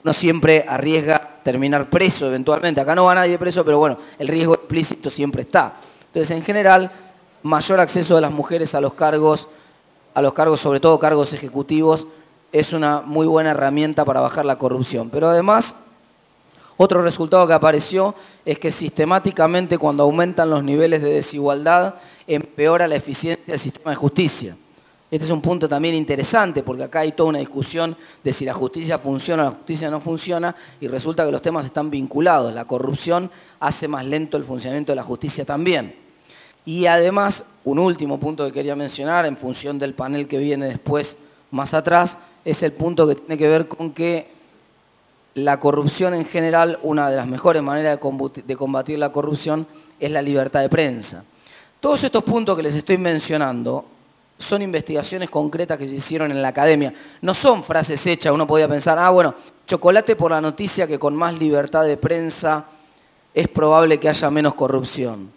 Uno siempre arriesga terminar preso eventualmente. Acá no va nadie preso, pero bueno, el riesgo explícito siempre está. Entonces, en general, mayor acceso de las mujeres a los cargos, sobre todo cargos ejecutivos, es una muy buena herramienta para bajar la corrupción. Pero además, otro resultado que apareció es que sistemáticamente cuando aumentan los niveles de desigualdad, empeora la eficiencia del sistema de justicia. Este es un punto también interesante porque acá hay toda una discusión de si la justicia funciona o la justicia no funciona y resulta que los temas están vinculados. La corrupción hace más lento el funcionamiento de la justicia también. Y además, un último punto que quería mencionar en función del panel que viene después, más atrás, es el punto que tiene que ver con que la corrupción en general, una de las mejores maneras de combatir la corrupción es la libertad de prensa. Todos estos puntos que les estoy mencionando son investigaciones concretas que se hicieron en la academia. No son frases hechas, uno podía pensar, bueno, chocolate por la noticia que con más libertad de prensa es probable que haya menos corrupción.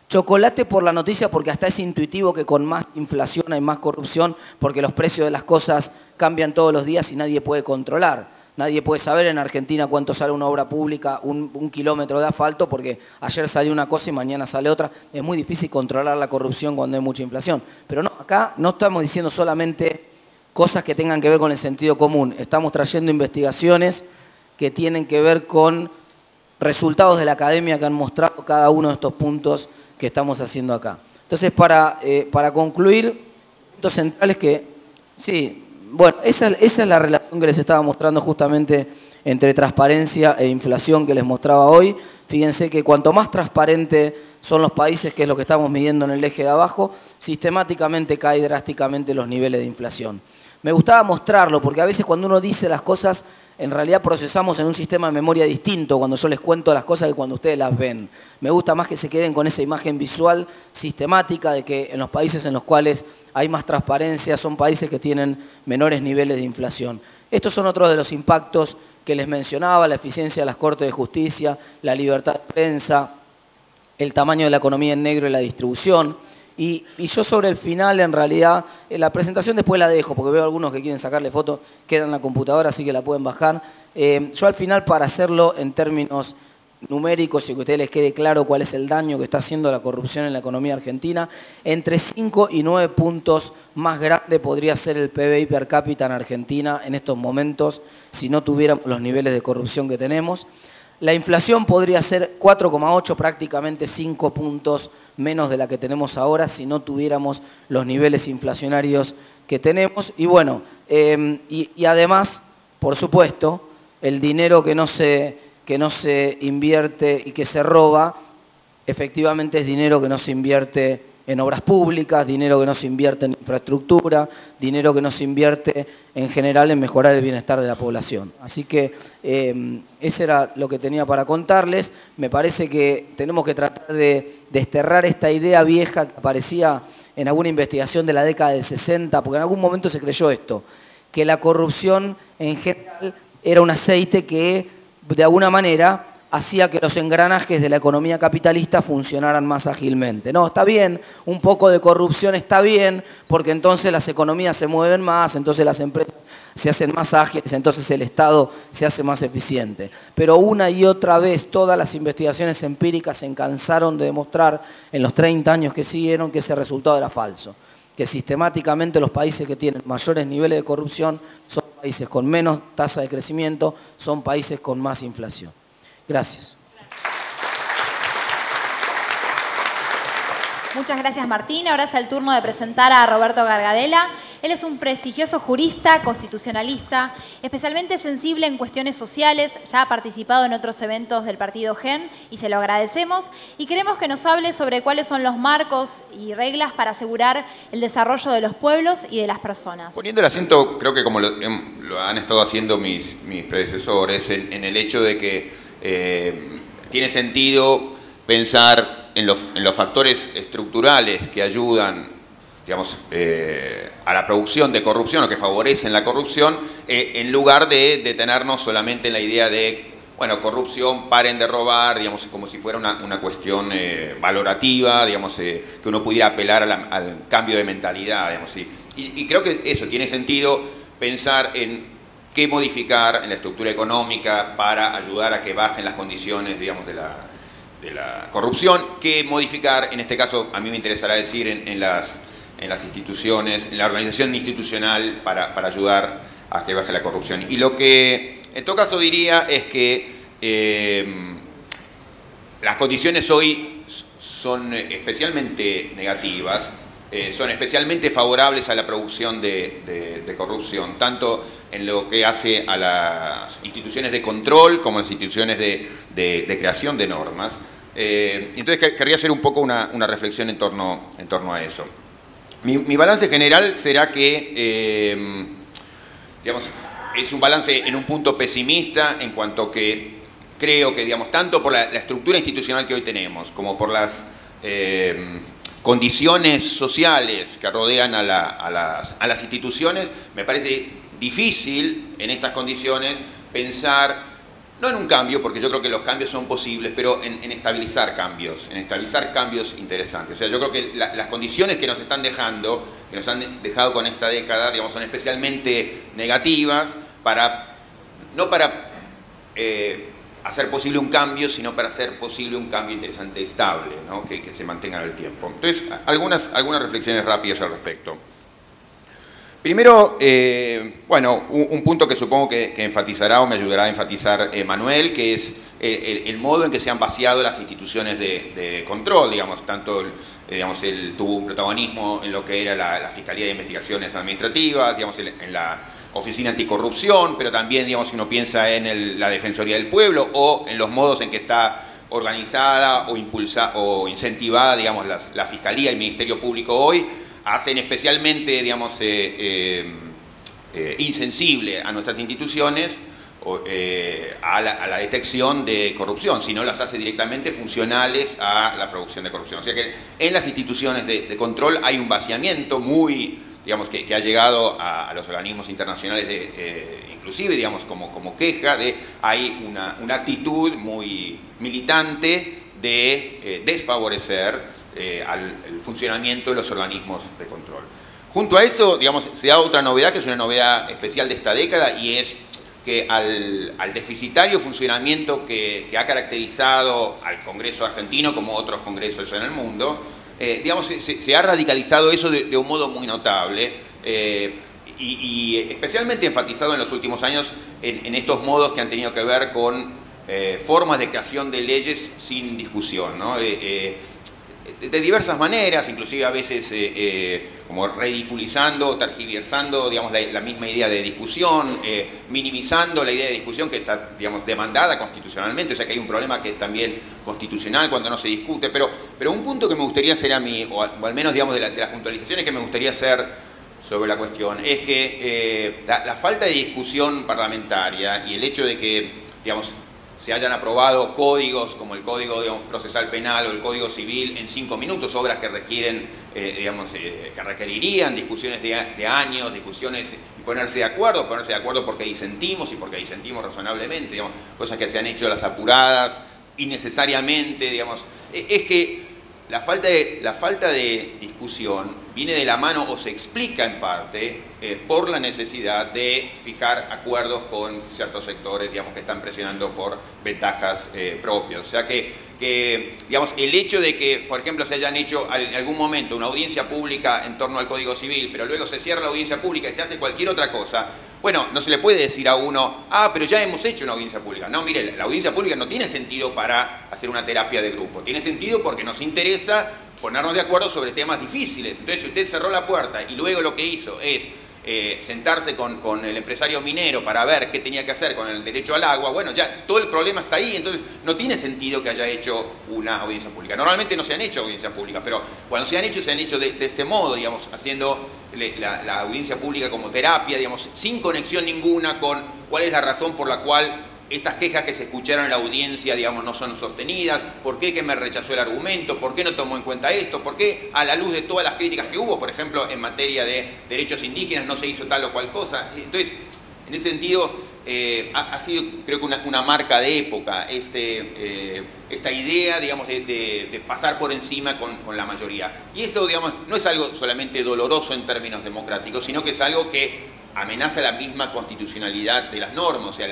Chocolate por la noticia porque hasta es intuitivo que con más inflación hay más corrupción porque los precios de las cosas cambian todos los días y nadie puede controlar. Nadie puede saber en Argentina cuánto sale una obra pública, un kilómetro de asfalto, porque ayer salió una cosa y mañana sale otra. Es muy difícil controlar la corrupción cuando hay mucha inflación. Pero no, acá no estamos diciendo solamente cosas que tengan que ver con el sentido común. Estamos trayendo investigaciones que tienen que ver con resultados de la academia que han mostrado cada uno de estos puntos que estamos haciendo acá. Entonces, para concluir, puntos centrales que, sí, bueno, esa es la relación que les estaba mostrando justamente entre transparencia e inflación que les mostraba hoy. Fíjense que cuanto más transparente son los países, que es lo que estamos midiendo en el eje de abajo, sistemáticamente cae drásticamente los niveles de inflación. Me gustaba mostrarlo porque a veces cuando uno dice las cosas, en realidad procesamos en un sistema de memoria distinto cuando yo les cuento las cosas que cuando ustedes las ven. Me gusta más que se queden con esa imagen visual sistemática de que en los países en los cuales hay más transparencia son países que tienen menores niveles de inflación. Estos son otros de los impactos que les mencionaba, la eficiencia de las Cortes de Justicia, la libertad de prensa, el tamaño de la economía en negro y la distribución. Y yo sobre el final, en realidad, la presentación después la dejo, porque veo algunos que quieren sacarle fotos, queda en la computadora, así que la pueden bajar. Yo al final, para hacerlo en términos numéricos y que a ustedes les quede claro cuál es el daño que está haciendo la corrupción en la economía argentina, entre 5 y 9 puntos más grande podría ser el PBI per cápita en Argentina en estos momentos si no tuviéramos los niveles de corrupción que tenemos. La inflación podría ser 4,8, prácticamente 5 puntos menos de la que tenemos ahora si no tuviéramos los niveles inflacionarios que tenemos. Y bueno, y además, por supuesto, el dinero que no se invierte y que se roba, efectivamente es dinero que no se invierte en obras públicas, dinero que no se invierte en infraestructura, dinero que no se invierte en general en mejorar el bienestar de la población. Así que eso era lo que tenía para contarles. Me parece que tenemos que tratar de desterrar esta idea vieja que aparecía en alguna investigación de la década del 60, porque en algún momento se creyó esto, que la corrupción en general era un aceite que de alguna manera hacía que los engranajes de la economía capitalista funcionaran más ágilmente. No, está bien, un poco de corrupción está bien, porque entonces las economías se mueven más, entonces las empresas se hacen más ágiles, entonces el Estado se hace más eficiente. Pero una y otra vez todas las investigaciones empíricas se cansaron de demostrar en los 30 años que siguieron que ese resultado era falso, que sistemáticamente los países que tienen mayores niveles de corrupción son países con menos tasa de crecimiento, son países con más inflación. Gracias. Muchas gracias, Martín. Ahora es el turno de presentar a Roberto Gargarella. Él es un prestigioso jurista, constitucionalista, especialmente sensible en cuestiones sociales. Ya ha participado en otros eventos del partido GEN y se lo agradecemos. Y queremos que nos hable sobre cuáles son los marcos y reglas para asegurar el desarrollo de los pueblos y de las personas. Poniendo el acento, creo que como lo han estado haciendo mis predecesores, en el hecho de que tiene sentido pensar en los factores estructurales que ayudan, digamos, a la producción de corrupción o que favorecen la corrupción, en lugar de detenernos solamente en la idea de, bueno, corrupción, paren de robar, digamos, como si fuera una cuestión valorativa, digamos, que uno pudiera apelar al cambio de mentalidad, digamos, ¿sí? Y creo que eso tiene sentido, pensar en qué modificar en la estructura económica para ayudar a que bajen las condiciones, digamos, de la corrupción, qué modificar, en este caso a mí me interesará decir en las instituciones, en la organización institucional para ayudar a que baje la corrupción. Y lo que en todo caso diría es que las condiciones hoy son especialmente negativas, son especialmente favorables a la producción de corrupción, tanto en lo que hace a las instituciones de control como a las instituciones de creación de normas. Entonces querría hacer un poco una reflexión en torno a eso. Mi balance general será que, digamos, es un balance en un punto pesimista en cuanto que creo que, digamos, tanto por la estructura institucional que hoy tenemos como por las condiciones sociales que rodean a las instituciones, me parece difícil en estas condiciones pensar, no en un cambio, porque yo creo que los cambios son posibles, pero en estabilizar cambios interesantes. O sea, yo creo que las condiciones que nos están dejando, que nos han dejado con esta década, digamos, son especialmente negativas no para hacer posible un cambio, sino para hacer posible un cambio interesante, estable, ¿no? que se mantenga en el tiempo. Entonces, algunas reflexiones rápidas al respecto. Primero, bueno, un punto que supongo que enfatizará o me ayudará a enfatizar Manuel, que es el modo en que se han vaciado las instituciones de control, digamos, tanto él tuvo un protagonismo en lo que era la Fiscalía de Investigaciones Administrativas, digamos, en la Oficina Anticorrupción, pero también, digamos, si uno piensa en la Defensoría del Pueblo o en los modos en que está organizada o incentivada, digamos, la Fiscalía, el Ministerio Público hoy, hacen especialmente, digamos, insensible a nuestras instituciones a la detección de corrupción, sino las hace directamente funcionales a la producción de corrupción. O sea que en las instituciones de control hay un vaciamiento muy, digamos, que ha llegado a los organismos internacionales, inclusive, digamos, como queja de hay una actitud muy militante de desfavorecer al funcionamiento de los organismos de control. Junto a eso, digamos, se da otra novedad, que es una novedad especial de esta década, y es que al deficitario funcionamiento que ha caracterizado al Congreso argentino, como otros congresos en el mundo, digamos, se ha radicalizado eso de un modo muy notable, y especialmente enfatizado en los últimos años en estos modos que han tenido que ver con formas de creación de leyes sin discusión, ¿no? De diversas maneras, inclusive a veces como ridiculizando, tergiversando, digamos, la misma idea de discusión, minimizando la idea de discusión que está, digamos, demandada constitucionalmente. O sea que hay un problema que es también constitucional cuando no se discute, pero un punto que me gustaría hacer a mí, o al menos, digamos, de las puntualizaciones que me gustaría hacer sobre la cuestión, es que la falta de discusión parlamentaria y el hecho de que, digamos, se hayan aprobado códigos como el Código, digamos, Procesal Penal o el Código Civil en 5 minutos, obras que requieren, digamos, que requerirían discusiones de años, discusiones y ponerse de acuerdo porque disentimos y porque disentimos razonablemente, digamos, cosas que se han hecho a las apuradas, innecesariamente, digamos, es que la falta de discusión viene de la mano o se explica en parte por la necesidad de fijar acuerdos con ciertos sectores, digamos, que están presionando por ventajas propias. O sea que, digamos, el hecho de que, por ejemplo, se hayan hecho en algún momento una audiencia pública en torno al Código Civil, pero luego se cierra la audiencia pública y se hace cualquier otra cosa, bueno, no se le puede decir a uno, pero ya hemos hecho una audiencia pública. No, mire, la audiencia pública no tiene sentido para hacer una terapia de grupo. Tiene sentido porque nos interesa ponernos de acuerdo sobre temas difíciles. Entonces, si usted cerró la puerta y luego lo que hizo es sentarse con el empresario minero para ver qué tenía que hacer con el derecho al agua, bueno, ya todo el problema está ahí, entonces no tiene sentido que haya hecho una audiencia pública. Normalmente no se han hecho audiencias públicas, pero cuando se han hecho de este modo, digamos, haciendo la audiencia pública como terapia, digamos, sin conexión ninguna con cuál es la razón por la cual estas quejas que se escucharon en la audiencia, digamos, no son sostenidas, por qué que me rechazó el argumento, por qué no tomó en cuenta esto, por qué a la luz de todas las críticas que hubo, por ejemplo, en materia de derechos indígenas no se hizo tal o cual cosa. Entonces, en ese sentido, ha sido, creo que una marca de época esta idea, digamos, de pasar por encima con la mayoría. Y eso, digamos, no es algo solamente doloroso en términos democráticos, sino que es algo que amenaza la misma constitucionalidad de las normas. O sea,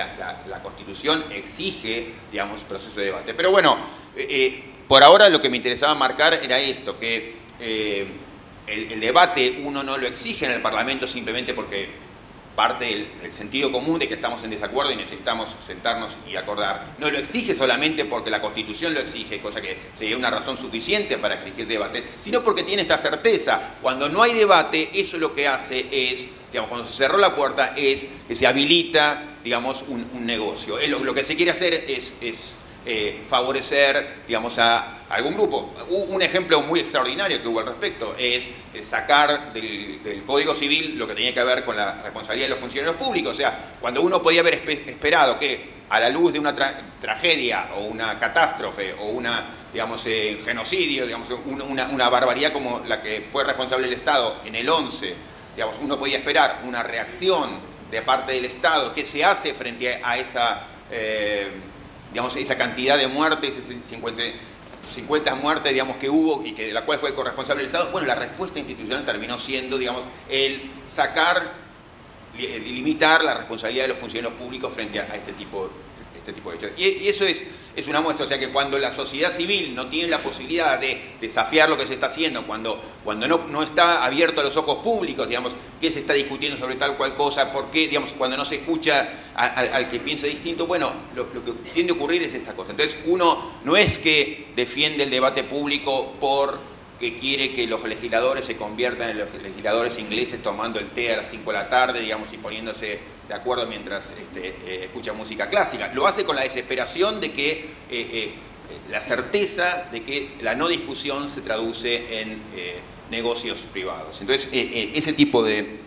la Constitución exige, digamos, proceso de debate. Pero bueno, por ahora lo que me interesaba marcar era esto, que el debate uno no lo exige en el Parlamento simplemente porque parte del sentido común de que estamos en desacuerdo y necesitamos sentarnos y acordar. No lo exige solamente porque la Constitución lo exige, cosa que sería una razón suficiente para exigir debate, sino porque tiene esta certeza. Cuando no hay debate, eso lo que hace es, digamos, cuando se cerró la puerta, es que se habilita, digamos, un negocio. Lo que se quiere hacer es favorecer, digamos, a algún grupo. Un ejemplo muy extraordinario que hubo al respecto es sacar del Código Civil lo que tenía que ver con la responsabilidad de los funcionarios públicos. O sea, cuando uno podía haber esperado que a la luz de una tragedia o una catástrofe o una digamos, genocidio, digamos, una barbaridad como la que fue responsable el Estado en el 11, digamos, uno podía esperar una reacción de parte del Estado que se hace frente a esa, digamos, esa cantidad de muertes, 50 muertes, digamos, que hubo y que de la cual fue corresponsable el Estado. Bueno, la respuesta institucional terminó siendo, digamos, el limitar la responsabilidad de los funcionarios públicos frente a este tipo de hechos. Y eso es una muestra, o sea que cuando la sociedad civil no tiene la posibilidad de desafiar lo que se está haciendo, cuando no está abierto a los ojos públicos, digamos, qué se está discutiendo sobre tal cual cosa, por qué, digamos, cuando no se escucha al que piensa distinto, bueno, lo que tiende a ocurrir es esta cosa. Entonces uno no es que defiende el debate público porque quiere que los legisladores se conviertan en los legisladores ingleses tomando el té a las 5 de la tarde, digamos, y poniéndose de acuerdo mientras escucha música clásica. Lo hace con la desesperación de que la certeza de que la no discusión se traduce en negocios privados. Entonces, ese tipo de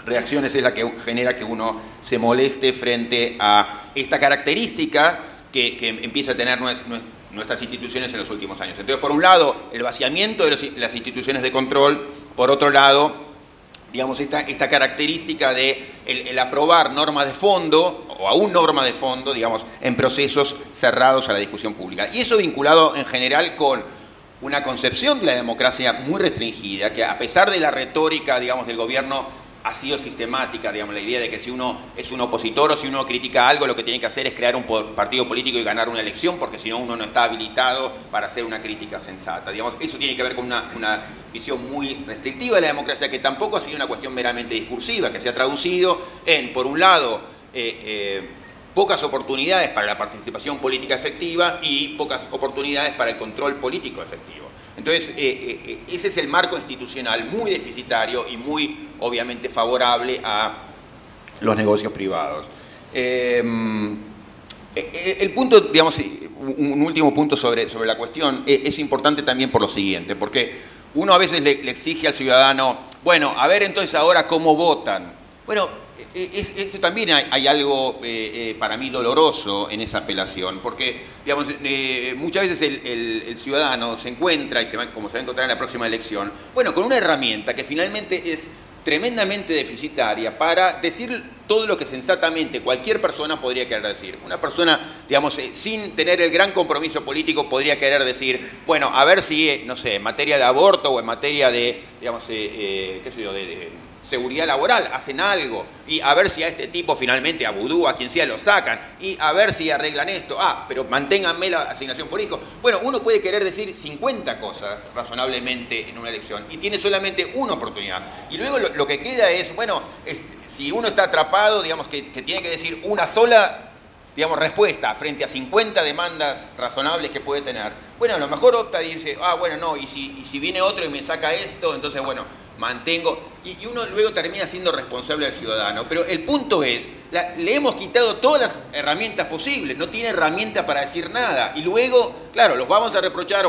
reacciones es la que genera que uno se moleste frente a esta característica que empieza a tener nuestras instituciones en los últimos años. Entonces, por un lado, el vaciamiento de las instituciones de control, por otro lado, digamos, esta característica de el aprobar normas de fondo, o aún normas de fondo, digamos, en procesos cerrados a la discusión pública. Y eso vinculado en general con una concepción de la democracia muy restringida, que a pesar de la retórica, digamos, del gobierno, ha sido sistemática, digamos, la idea de que si uno es un opositor o si uno critica algo, lo que tiene que hacer es crear un partido político y ganar una elección, porque si no uno no está habilitado para hacer una crítica sensata. Digamos, eso tiene que ver con una visión muy restrictiva de la democracia, que tampoco ha sido una cuestión meramente discursiva, que se ha traducido en, por un lado, pocas oportunidades para la participación política efectiva y pocas oportunidades para el control político efectivo. Entonces, ese es el marco institucional muy deficitario y muy, obviamente, favorable a los negocios privados. El punto, digamos, un último punto sobre la cuestión, es importante también por lo siguiente, porque uno a veces le exige al ciudadano, bueno, a ver entonces ahora cómo votan. Bueno, eso también hay algo para mí doloroso en esa apelación, porque, digamos, muchas veces el ciudadano se encuentra, como se va a encontrar en la próxima elección, bueno, con una herramienta que finalmente es tremendamente deficitaria para decir todo lo que sensatamente cualquier persona podría querer decir. Una persona, digamos, sin tener el gran compromiso político podría querer decir, bueno, a ver si, no sé, en materia de aborto o en materia de, digamos, qué sé yo, de seguridad laboral, hacen algo, y a ver si a este tipo finalmente, a Vudú, a quien sea, lo sacan, y a ver si arreglan esto, pero manténganme la asignación por hijo. Bueno, uno puede querer decir 50 cosas razonablemente en una elección, y tiene solamente una oportunidad. Y luego lo que queda es, bueno, si uno está atrapado, digamos, que tiene que decir una sola, digamos, respuesta frente a 50 demandas razonables que puede tener, bueno, a lo mejor opta y dice, bueno, no, y si viene otro y me saca esto, entonces, bueno, mantengo, y uno luego termina siendo responsable al ciudadano. Pero el punto es, le hemos quitado todas las herramientas posibles, no tiene herramienta para decir nada, y luego, claro, los vamos a reprochar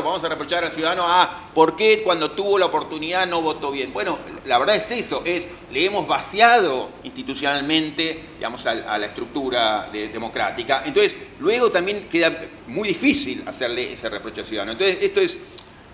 al ciudadano, ¿por qué cuando tuvo la oportunidad no votó bien? Bueno, la verdad es eso, le hemos vaciado institucionalmente, digamos, a la estructura democrática. Entonces, luego también queda muy difícil hacerle ese reproche al ciudadano. Entonces, esto es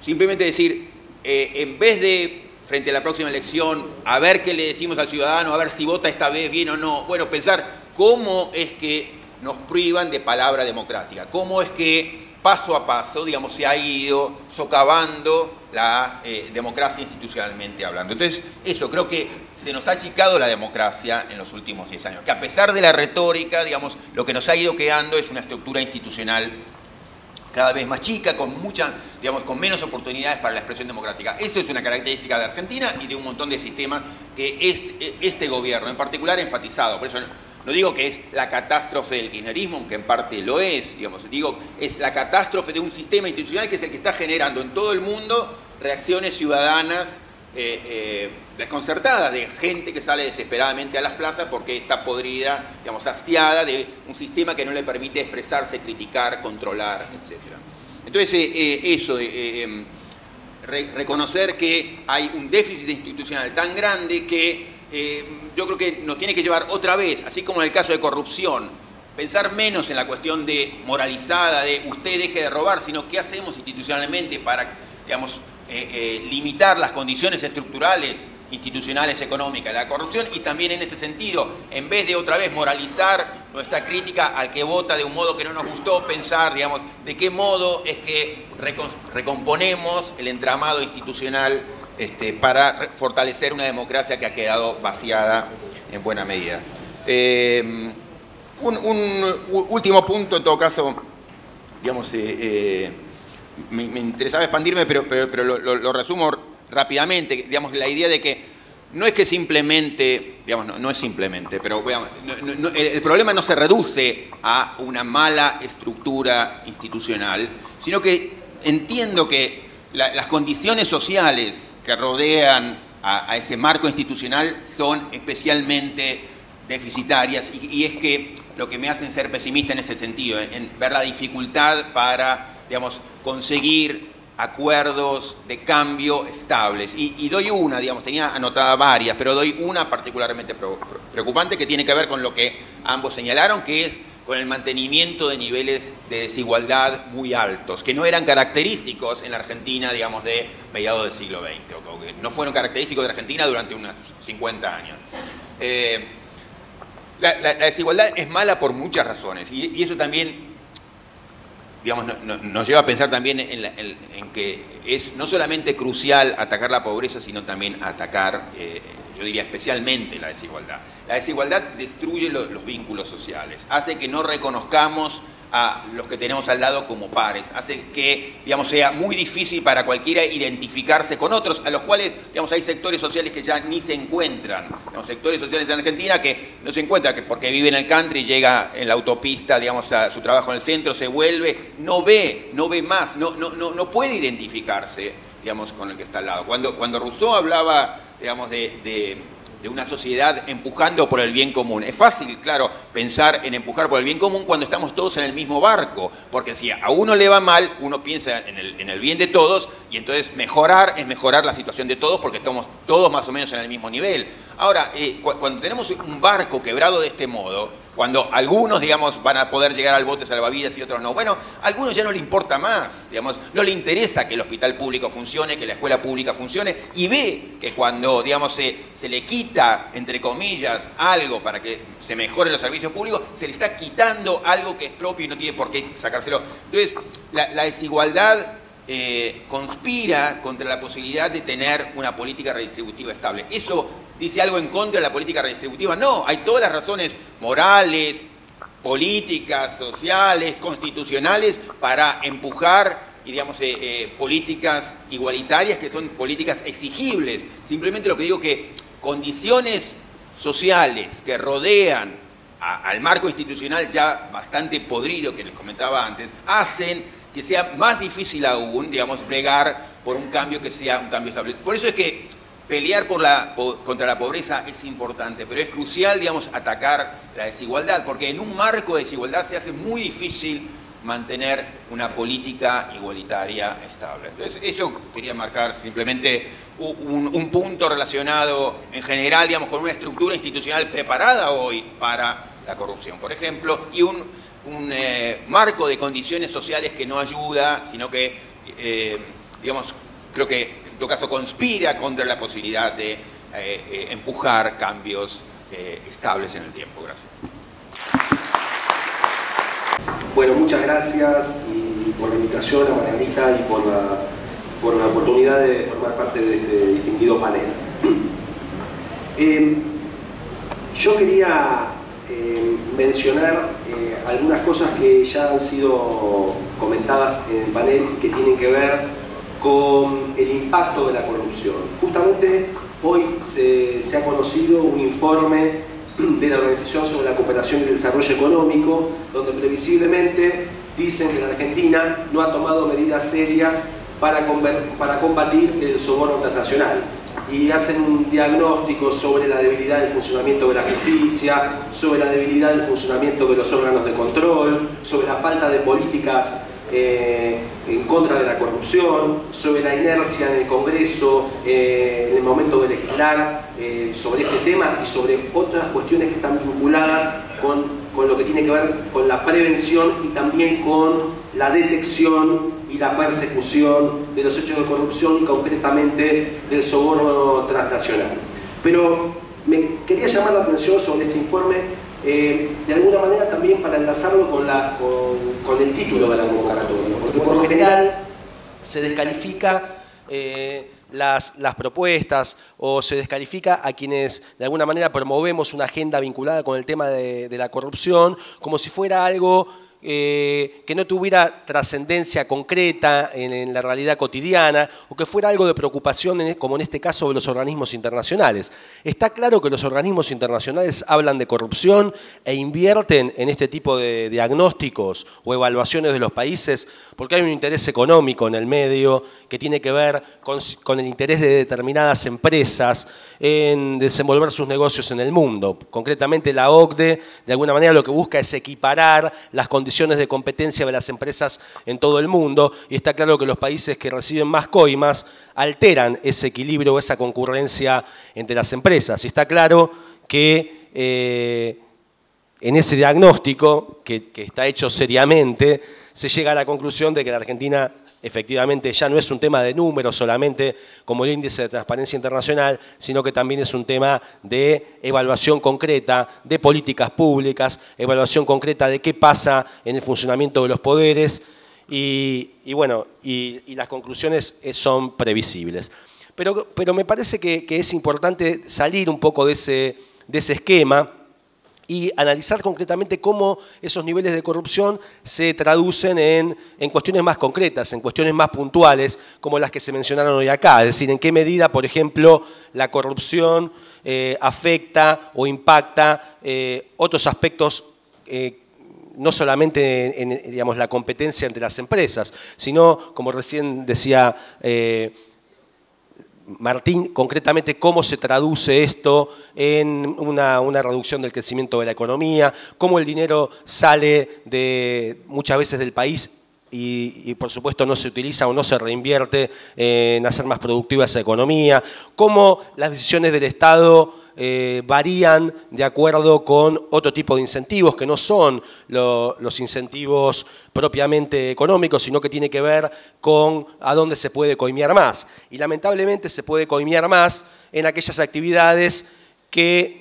simplemente decir, en vez de frente a la próxima elección, a ver qué le decimos al ciudadano, a ver si vota esta vez bien o no. Bueno, pensar cómo es que nos privan de palabra democrática, cómo es que paso a paso, digamos, se ha ido socavando la democracia institucionalmente hablando. Entonces, eso, creo que se nos ha achicado la democracia en los últimos 10 años, que a pesar de la retórica, digamos, lo que nos ha ido quedando es una estructura institucional cada vez más chica, con menos oportunidades para la expresión democrática. Eso es una característica de Argentina y de un montón de sistemas que este gobierno en particular ha enfatizado. Por eso no digo que es la catástrofe del kirchnerismo, aunque en parte lo es, digamos, digo, es la catástrofe de un sistema institucional que es el que está generando en todo el mundo reacciones ciudadanas desconcertada, de gente que sale desesperadamente a las plazas porque está podrida, digamos, hastiada de un sistema que no le permite expresarse, criticar, controlar, etc. Entonces, eso, reconocer que hay un déficit institucional tan grande que yo creo que nos tiene que llevar otra vez, así como en el caso de corrupción, pensar menos en la cuestión de moralizada, de usted deje de robar, sino qué hacemos institucionalmente para, digamos, limitar las condiciones estructurales, institucionales, económicas de la corrupción, y también en ese sentido, en vez de otra vez moralizar nuestra crítica al que vota de un modo que no nos gustó, pensar, digamos, de qué modo es que recomponemos el entramado institucional para fortalecer una democracia que ha quedado vaciada en buena medida. Un último punto, en todo caso, digamos, me interesaba expandirme, pero lo resumo rápidamente, digamos, la idea de que no es que simplemente, digamos, no es simplemente, pero digamos, el problema no se reduce a una mala estructura institucional, sino que entiendo que las condiciones sociales que rodean a ese marco institucional son especialmente deficitarias, y es que lo que me hacen ser pesimista en ese sentido, en ver la dificultad para, digamos, conseguir acuerdos de cambio estables. Y doy una, digamos, tenía anotada varias, pero doy una particularmente preocupante que tiene que ver con lo que ambos señalaron, que es con el mantenimiento de niveles de desigualdad muy altos, que no eran característicos en la Argentina, digamos, de mediados del siglo XX, o que no fueron característicos de Argentina durante unos 50 años. La desigualdad es mala por muchas razones, y eso también, digamos, nos lleva a pensar también en que es no solamente crucial atacar la pobreza, sino también atacar, yo diría especialmente la desigualdad. La desigualdad destruye los vínculos sociales, hace que no reconozcamos a los que tenemos al lado como pares, hace que, digamos, sea muy difícil para cualquiera identificarse con otros, a los cuales, digamos, hay sectores sociales que ya ni se encuentran, digamos, sectores sociales en Argentina que no se encuentran, que porque vive en el country, llega en la autopista, digamos, a su trabajo en el centro, se vuelve, no ve más, no puede identificarse, digamos, con el que está al lado. Cuando Rousseau hablaba, digamos, de una sociedad empujando por el bien común. Es fácil, claro, pensar en empujar por el bien común cuando estamos todos en el mismo barco, porque si a uno le va mal, uno piensa en el bien de todos, y entonces mejorar es mejorar la situación de todos, porque estamos todos más o menos en el mismo nivel. Ahora, cuando tenemos un barco quebrado de este modo, cuando algunos, digamos, van a poder llegar al bote salvavidas y otros no, bueno, a algunos ya no le importa más, digamos, no le interesa que el hospital público funcione, que la escuela pública funcione, y ve que cuando, digamos, se le quita, entre comillas, algo para que se mejoren los servicios públicos, se le está quitando algo que es propio y no tiene por qué sacárselo. Entonces, la desigualdad conspira contra la posibilidad de tener una política redistributiva estable. ¿Eso dice algo en contra de la política redistributiva? No, hay todas las razones morales, políticas, sociales, constitucionales para empujar, y digamos, políticas igualitarias que son políticas exigibles. Simplemente lo que digo que condiciones sociales que rodean al marco institucional ya bastante podrido que les comentaba antes, hacen que sea más difícil aún, digamos, bregar por un cambio que sea un cambio estable. Por eso es que pelear contra la pobreza es importante, pero es crucial, digamos, atacar la desigualdad, porque en un marco de desigualdad se hace muy difícil mantener una política igualitaria estable. Entonces, eso quería marcar simplemente un punto relacionado en general, digamos, con una estructura institucional preparada hoy para la corrupción, por ejemplo, y un marco de condiciones sociales que no ayuda, sino que, digamos, creo que en todo caso conspira contra la posibilidad de empujar cambios estables en el tiempo. Gracias. Bueno, muchas gracias y por la invitación a Margarita y por la oportunidad de formar parte de este distinguido panel. Yo quería mencionar algunas cosas que ya han sido comentadas en el panel que tienen que ver con el impacto de la corrupción. Justamente hoy se ha conocido un informe de la Organización sobre la Cooperación y el Desarrollo Económico, donde previsiblemente dicen que la Argentina no ha tomado medidas serias para combatir el soborno transnacional, y hacen un diagnóstico sobre la debilidad del funcionamiento de la justicia, sobre la debilidad del funcionamiento de los órganos de control, sobre la falta de políticas en contra de la corrupción, sobre la inercia en el Congreso, en el momento de legislar sobre este tema y sobre otras cuestiones que están vinculadas con lo que tiene que ver con la prevención y también con la detección y la persecución de los hechos de corrupción y concretamente del soborno transnacional. Pero me quería llamar la atención sobre este informe de alguna manera también para enlazarlo con el título de la convocatoria, porque por lo general se descalifica las propuestas o se descalifica a quienes de alguna manera promovemos una agenda vinculada con el tema de la corrupción como si fuera algo que no tuviera trascendencia concreta en la realidad cotidiana o que fuera algo de preocupación, como en este caso de los organismos internacionales. Está claro que los organismos internacionales hablan de corrupción e invierten en este tipo de diagnósticos o evaluaciones de los países porque hay un interés económico en el medio que tiene que ver con el interés de determinadas empresas en desenvolver sus negocios en el mundo. Concretamente la OCDE de alguna manera lo que busca es equiparar las condiciones de competencia de las empresas en todo el mundo y está claro que los países que reciben más coimas alteran ese equilibrio o esa concurrencia entre las empresas. Y está claro que en ese diagnóstico, que está hecho seriamente, se llega a la conclusión de que la Argentina efectivamente ya no es un tema de números solamente como el índice de transparencia internacional, sino que también es un tema de evaluación concreta, de políticas públicas, evaluación concreta de qué pasa en el funcionamiento de los poderes y las conclusiones son previsibles. Pero me parece que es importante salir un poco de ese esquema y analizar concretamente cómo esos niveles de corrupción se traducen en cuestiones más concretas, en cuestiones más puntuales, como las que se mencionaron hoy acá. Es decir, en qué medida, por ejemplo, la corrupción afecta o impacta otros aspectos no solamente en digamos, la competencia entre las empresas, sino, como recién decía Martín, concretamente cómo se traduce esto en una reducción del crecimiento de la economía, cómo el dinero sale muchas veces del país y por supuesto no se utiliza o no se reinvierte en hacer más productiva esa economía, cómo las decisiones del Estado varían de acuerdo con otro tipo de incentivos que no son los incentivos propiamente económicos, sino que tiene que ver con a dónde se puede coimear más. Y lamentablemente se puede coimear más en aquellas actividades que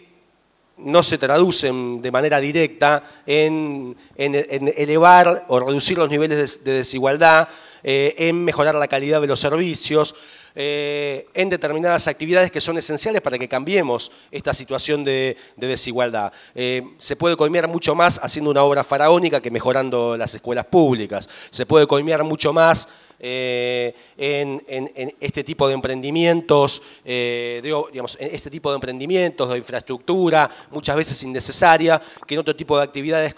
no se traducen de manera directa en elevar o reducir los niveles de desigualdad, en mejorar la calidad de los servicios, en determinadas actividades que son esenciales para que cambiemos esta situación de desigualdad. Se puede coimear mucho más haciendo una obra faraónica que mejorando las escuelas públicas. Se puede coimear mucho más en este tipo de emprendimientos, digamos, en este tipo de emprendimientos de infraestructura, muchas veces innecesaria, que en otro tipo de actividades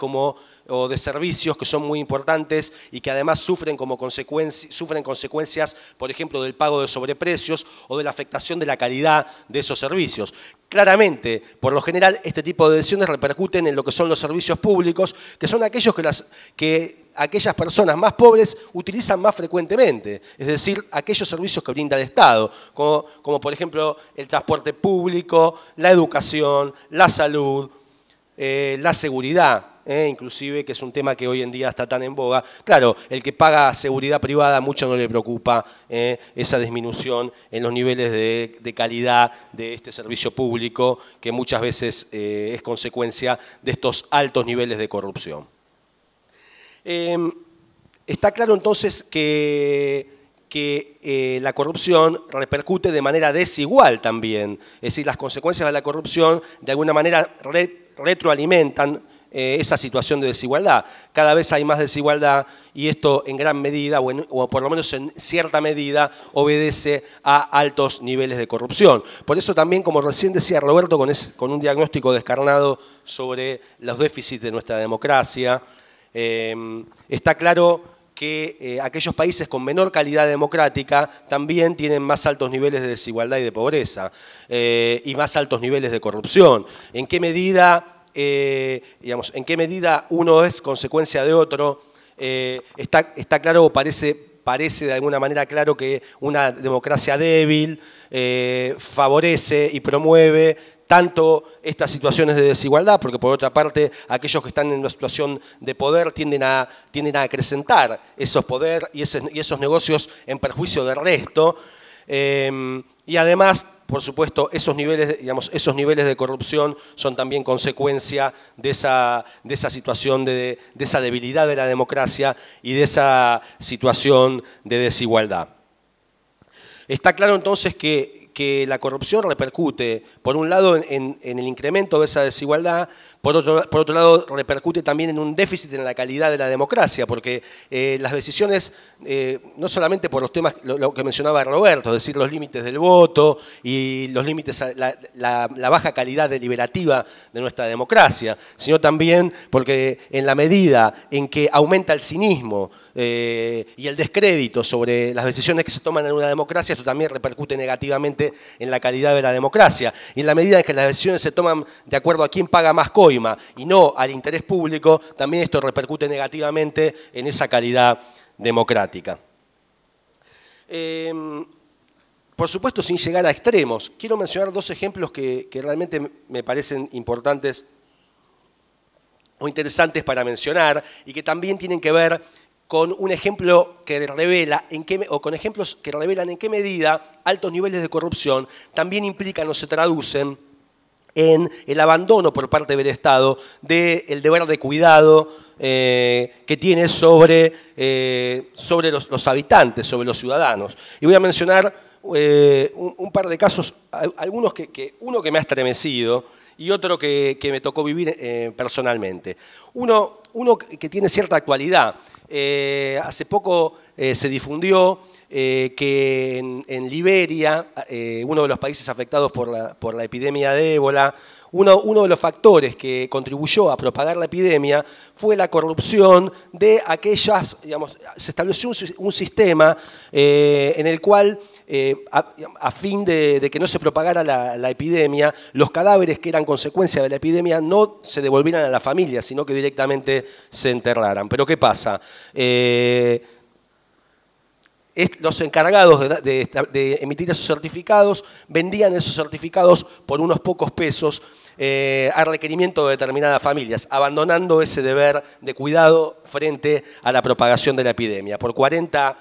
o de servicios que son muy importantes y que además sufren consecuencias, por ejemplo, del pago de sobreprecios o de la afectación de la calidad de esos servicios. Claramente, por lo general, este tipo de decisiones repercuten en lo que son los servicios públicos, que son aquellos que aquellas personas más pobres utilizan más frecuentemente, es decir, aquellos servicios que brinda el Estado, como por ejemplo el transporte público, la educación, la salud, la seguridad, inclusive, que es un tema que hoy en día está tan en boga. Claro, el que paga seguridad privada mucho no le preocupa esa disminución en los niveles de calidad de este servicio público, que muchas veces es consecuencia de estos altos niveles de corrupción. Está claro entonces que la corrupción repercute de manera desigual también. Es decir, las consecuencias de la corrupción de alguna manera retroalimentan esa situación de desigualdad. Cada vez hay más desigualdad y esto en gran medida, o por lo menos en cierta medida, obedece a altos niveles de corrupción. Por eso también, como recién decía Roberto, con un diagnóstico descarnado sobre los déficits de nuestra democracia, está claro que aquellos países con menor calidad democrática también tienen más altos niveles de desigualdad y de pobreza y más altos niveles de corrupción. ¿En qué medida, ¿en qué medida uno es consecuencia de otro? Está claro, parece de alguna manera claro que una democracia débil favorece y promueve tanto estas situaciones de desigualdad, porque por otra parte aquellos que están en una situación de poder tienden a acrecentar esos poderes y esos negocios en perjuicio del resto, y además, por supuesto, esos niveles de corrupción son también consecuencia de esa situación, de esa debilidad de la democracia y de esa situación de desigualdad. Está claro entonces que la corrupción repercute, por un lado, en el incremento de esa desigualdad, por otro lado, repercute también en un déficit en la calidad de la democracia, porque las decisiones, no solamente por los temas, lo que mencionaba Roberto, es decir, los límites del voto y los límites a la baja calidad deliberativa de nuestra democracia, sino también porque en la medida en que aumenta el cinismo y el descrédito sobre las decisiones que se toman en una democracia, esto también repercute negativamente en la calidad de la democracia. Y en la medida en que las decisiones se toman de acuerdo a quién paga más coima y no al interés público, también esto repercute negativamente en esa calidad democrática. Por supuesto, sin llegar a extremos, quiero mencionar dos ejemplos que realmente me parecen importantes o interesantes para mencionar y que también tienen que ver con un ejemplo que revela con ejemplos que revelan en qué medida altos niveles de corrupción también implican o se traducen en el abandono por parte del Estado del deber de cuidado que tiene sobre los habitantes, sobre los ciudadanos. Y voy a mencionar un par de casos, algunos uno que me ha estremecido y otro que me tocó vivir personalmente. Uno que tiene cierta actualidad. Hace poco se difundió que en Liberia, uno de los países afectados por la epidemia de ébola, uno de los factores que contribuyó a propagar la epidemia fue la corrupción de aquellas, se estableció un sistema en el cual, a fin de que no se propagara la epidemia, los cadáveres que eran consecuencia de la epidemia no se devolvieran a la familia, sino que directamente se enterraran. Pero ¿qué pasa? Los encargados de emitir esos certificados vendían esos certificados por unos pocos pesos a requerimiento de determinadas familias, abandonando ese deber de cuidado frente a la propagación de la epidemia. Por $40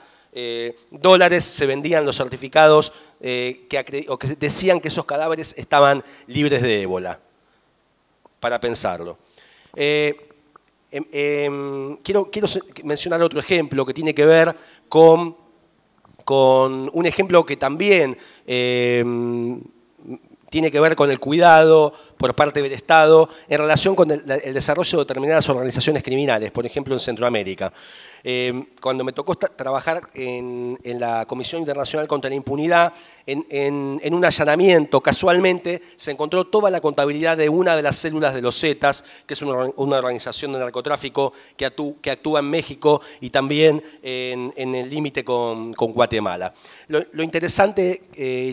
se vendían los certificados que decían que esos cadáveres estaban libres de ébola, para pensarlo. Quiero mencionar otro ejemplo que tiene que ver con un ejemplo que también tiene que ver con el cuidado por parte del Estado en relación con el desarrollo de determinadas organizaciones criminales, por ejemplo en Centroamérica. Cuando me tocó trabajar en la Comisión Internacional contra la Impunidad, en un allanamiento, casualmente, se encontró toda la contabilidad de una de las células de los Zetas, que es una organización de narcotráfico que actúa en México y también en el límite con Guatemala. Lo interesante,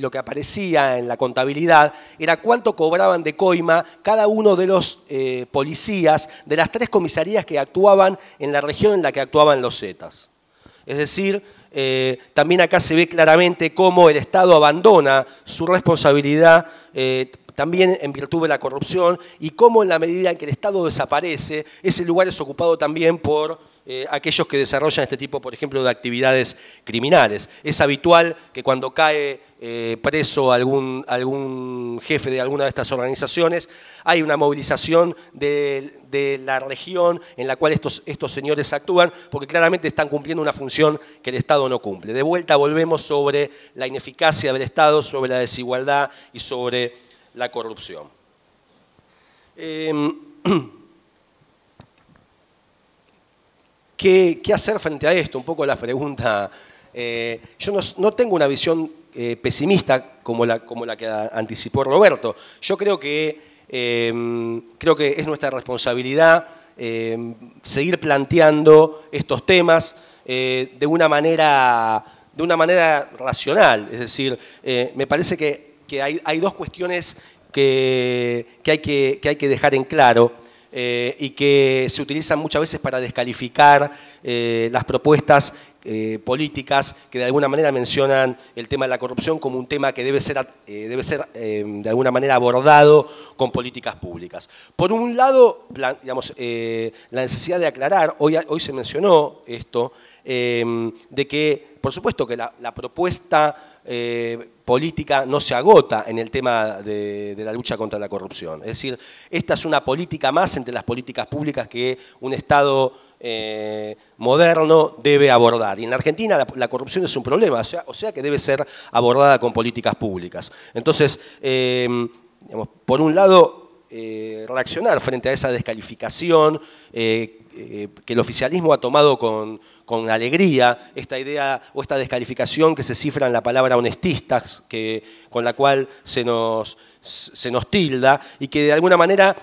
lo que aparecía en la contabilidad, era cuánto cobraban de coima cada uno de los policías de las 3 comisarías que actuaban en la región en la que actuaban los Zetas. Es decir, también acá se ve claramente cómo el Estado abandona su responsabilidad también en virtud de la corrupción y cómo en la medida en que el Estado desaparece, ese lugar es ocupado también por aquellos que desarrollan este tipo, por ejemplo, de actividades criminales. Es habitual que cuando cae preso algún jefe de alguna de estas organizaciones, hay una movilización de la región en la cual estos señores actúan, porque claramente están cumpliendo una función que el Estado no cumple. De vuelta volvemos sobre la ineficacia del Estado, sobre la desigualdad y sobre la corrupción. ¿Qué hacer frente a esto? Un poco la pregunta. Yo no tengo una visión pesimista como la que anticipó Roberto. Yo creo que es nuestra responsabilidad seguir planteando estos temas de una manera racional. Es decir, me parece que hay dos cuestiones que hay que dejar en claro. y que se utilizan muchas veces para descalificar las propuestas políticas que de alguna manera mencionan el tema de la corrupción como un tema que debe ser de alguna manera abordado con políticas públicas. Por un lado, digamos, la necesidad de aclarar, hoy se mencionó esto, de que, por supuesto, que la propuesta política no se agota en el tema de la lucha contra la corrupción. Es decir, esta es una política más entre las políticas públicas que un Estado moderno debe abordar. Y en la Argentina la corrupción es un problema, o sea que debe ser abordada con políticas públicas. Entonces, digamos, por un lado, reaccionar frente a esa descalificación que el oficialismo ha tomado con alegría, esta idea o esta descalificación que se cifra en la palabra honestistas, con la cual se nos tilda y que de alguna manera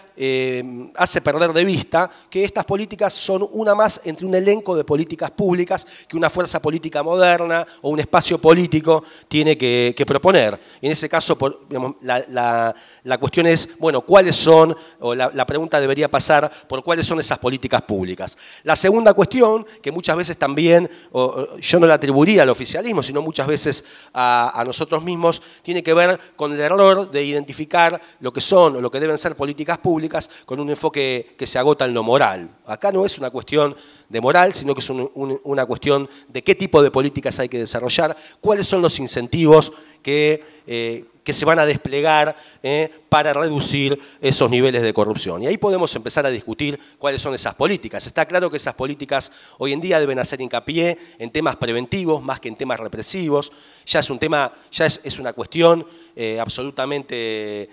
hace perder de vista que estas políticas son una más entre un elenco de políticas públicas que una fuerza política moderna o un espacio político tiene que proponer. Y en ese caso, digamos, la cuestión es, bueno, ¿cuáles son? O la pregunta debería pasar por cuáles son esas políticas públicas. La segunda cuestión, que muchas veces también, yo no la atribuiría al oficialismo, sino muchas veces a nosotros mismos, tiene que ver con el error de identificar lo que son o lo que deben ser políticas públicas con un enfoque que se agota en lo moral. Acá no es una cuestión de moral, sino que es una cuestión de qué tipo de políticas hay que desarrollar, cuáles son los incentivos que se van a desplegar para reducir esos niveles de corrupción. Y ahí podemos empezar a discutir cuáles son esas políticas. Está claro que esas políticas hoy en día deben hacer hincapié en temas preventivos más que en temas represivos. Ya es un tema, ya es una cuestión absolutamente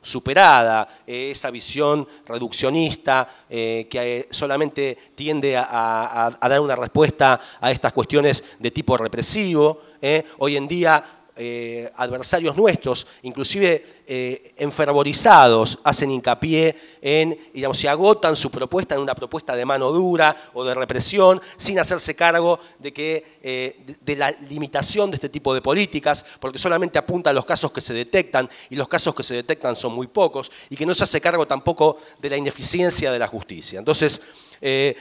superada, esa visión reduccionista que solamente tiende a dar una respuesta a estas cuestiones de tipo represivo. Hoy en día adversarios nuestros, inclusive enfervorizados, hacen hincapié en, digamos, se agotan su propuesta en una propuesta de mano dura o de represión, sin hacerse cargo de la limitación de este tipo de políticas, porque solamente apunta a los casos que se detectan, y los casos que se detectan son muy pocos, y que no se hace cargo tampoco de la ineficiencia de la justicia. Entonces,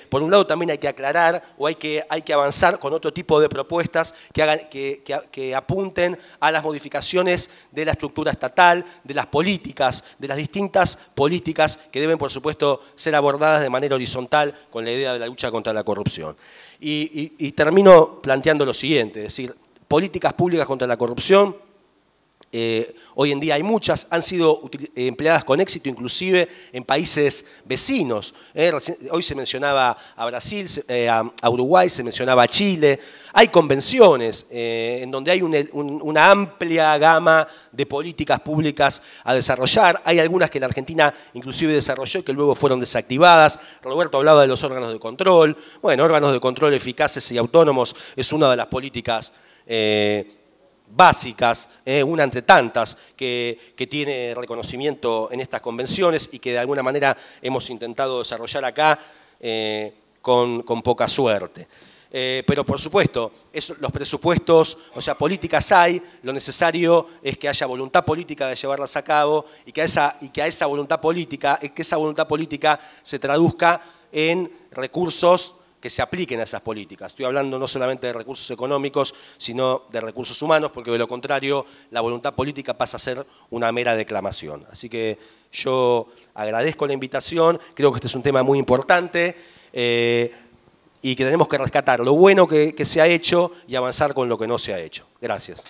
por un lado también hay que aclarar o hay que avanzar con otro tipo de propuestas que apunten a las modificaciones de la estructura estatal, de las políticas, de las distintas políticas que deben, por supuesto, ser abordadas de manera horizontal con la idea de la lucha contra la corrupción. Y termino planteando lo siguiente, es decir, políticas públicas contra la corrupción. Hoy en día hay muchas, han sido empleadas con éxito inclusive en países vecinos. Hoy se mencionaba a Brasil, a Uruguay, se mencionaba a Chile. Hay convenciones en donde hay una amplia gama de políticas públicas a desarrollar. Hay algunas que la Argentina inclusive desarrolló y que luego fueron desactivadas. Roberto hablaba de los órganos de control. Bueno, órganos de control eficaces y autónomos es una de las políticas básicas, una entre tantas, que tiene reconocimiento en estas convenciones y que de alguna manera hemos intentado desarrollar acá con poca suerte. Pero por supuesto, los presupuestos, o sea, políticas hay, lo necesario es que haya voluntad política de llevarlas a cabo y que esa voluntad política se traduzca en recursos que se apliquen a esas políticas. Estoy hablando no solamente de recursos económicos, sino de recursos humanos, porque de lo contrario la voluntad política pasa a ser una mera declamación. Así que yo agradezco la invitación, creo que este es un tema muy importante y que tenemos que rescatar lo bueno que se ha hecho y avanzar con lo que no se ha hecho. Gracias.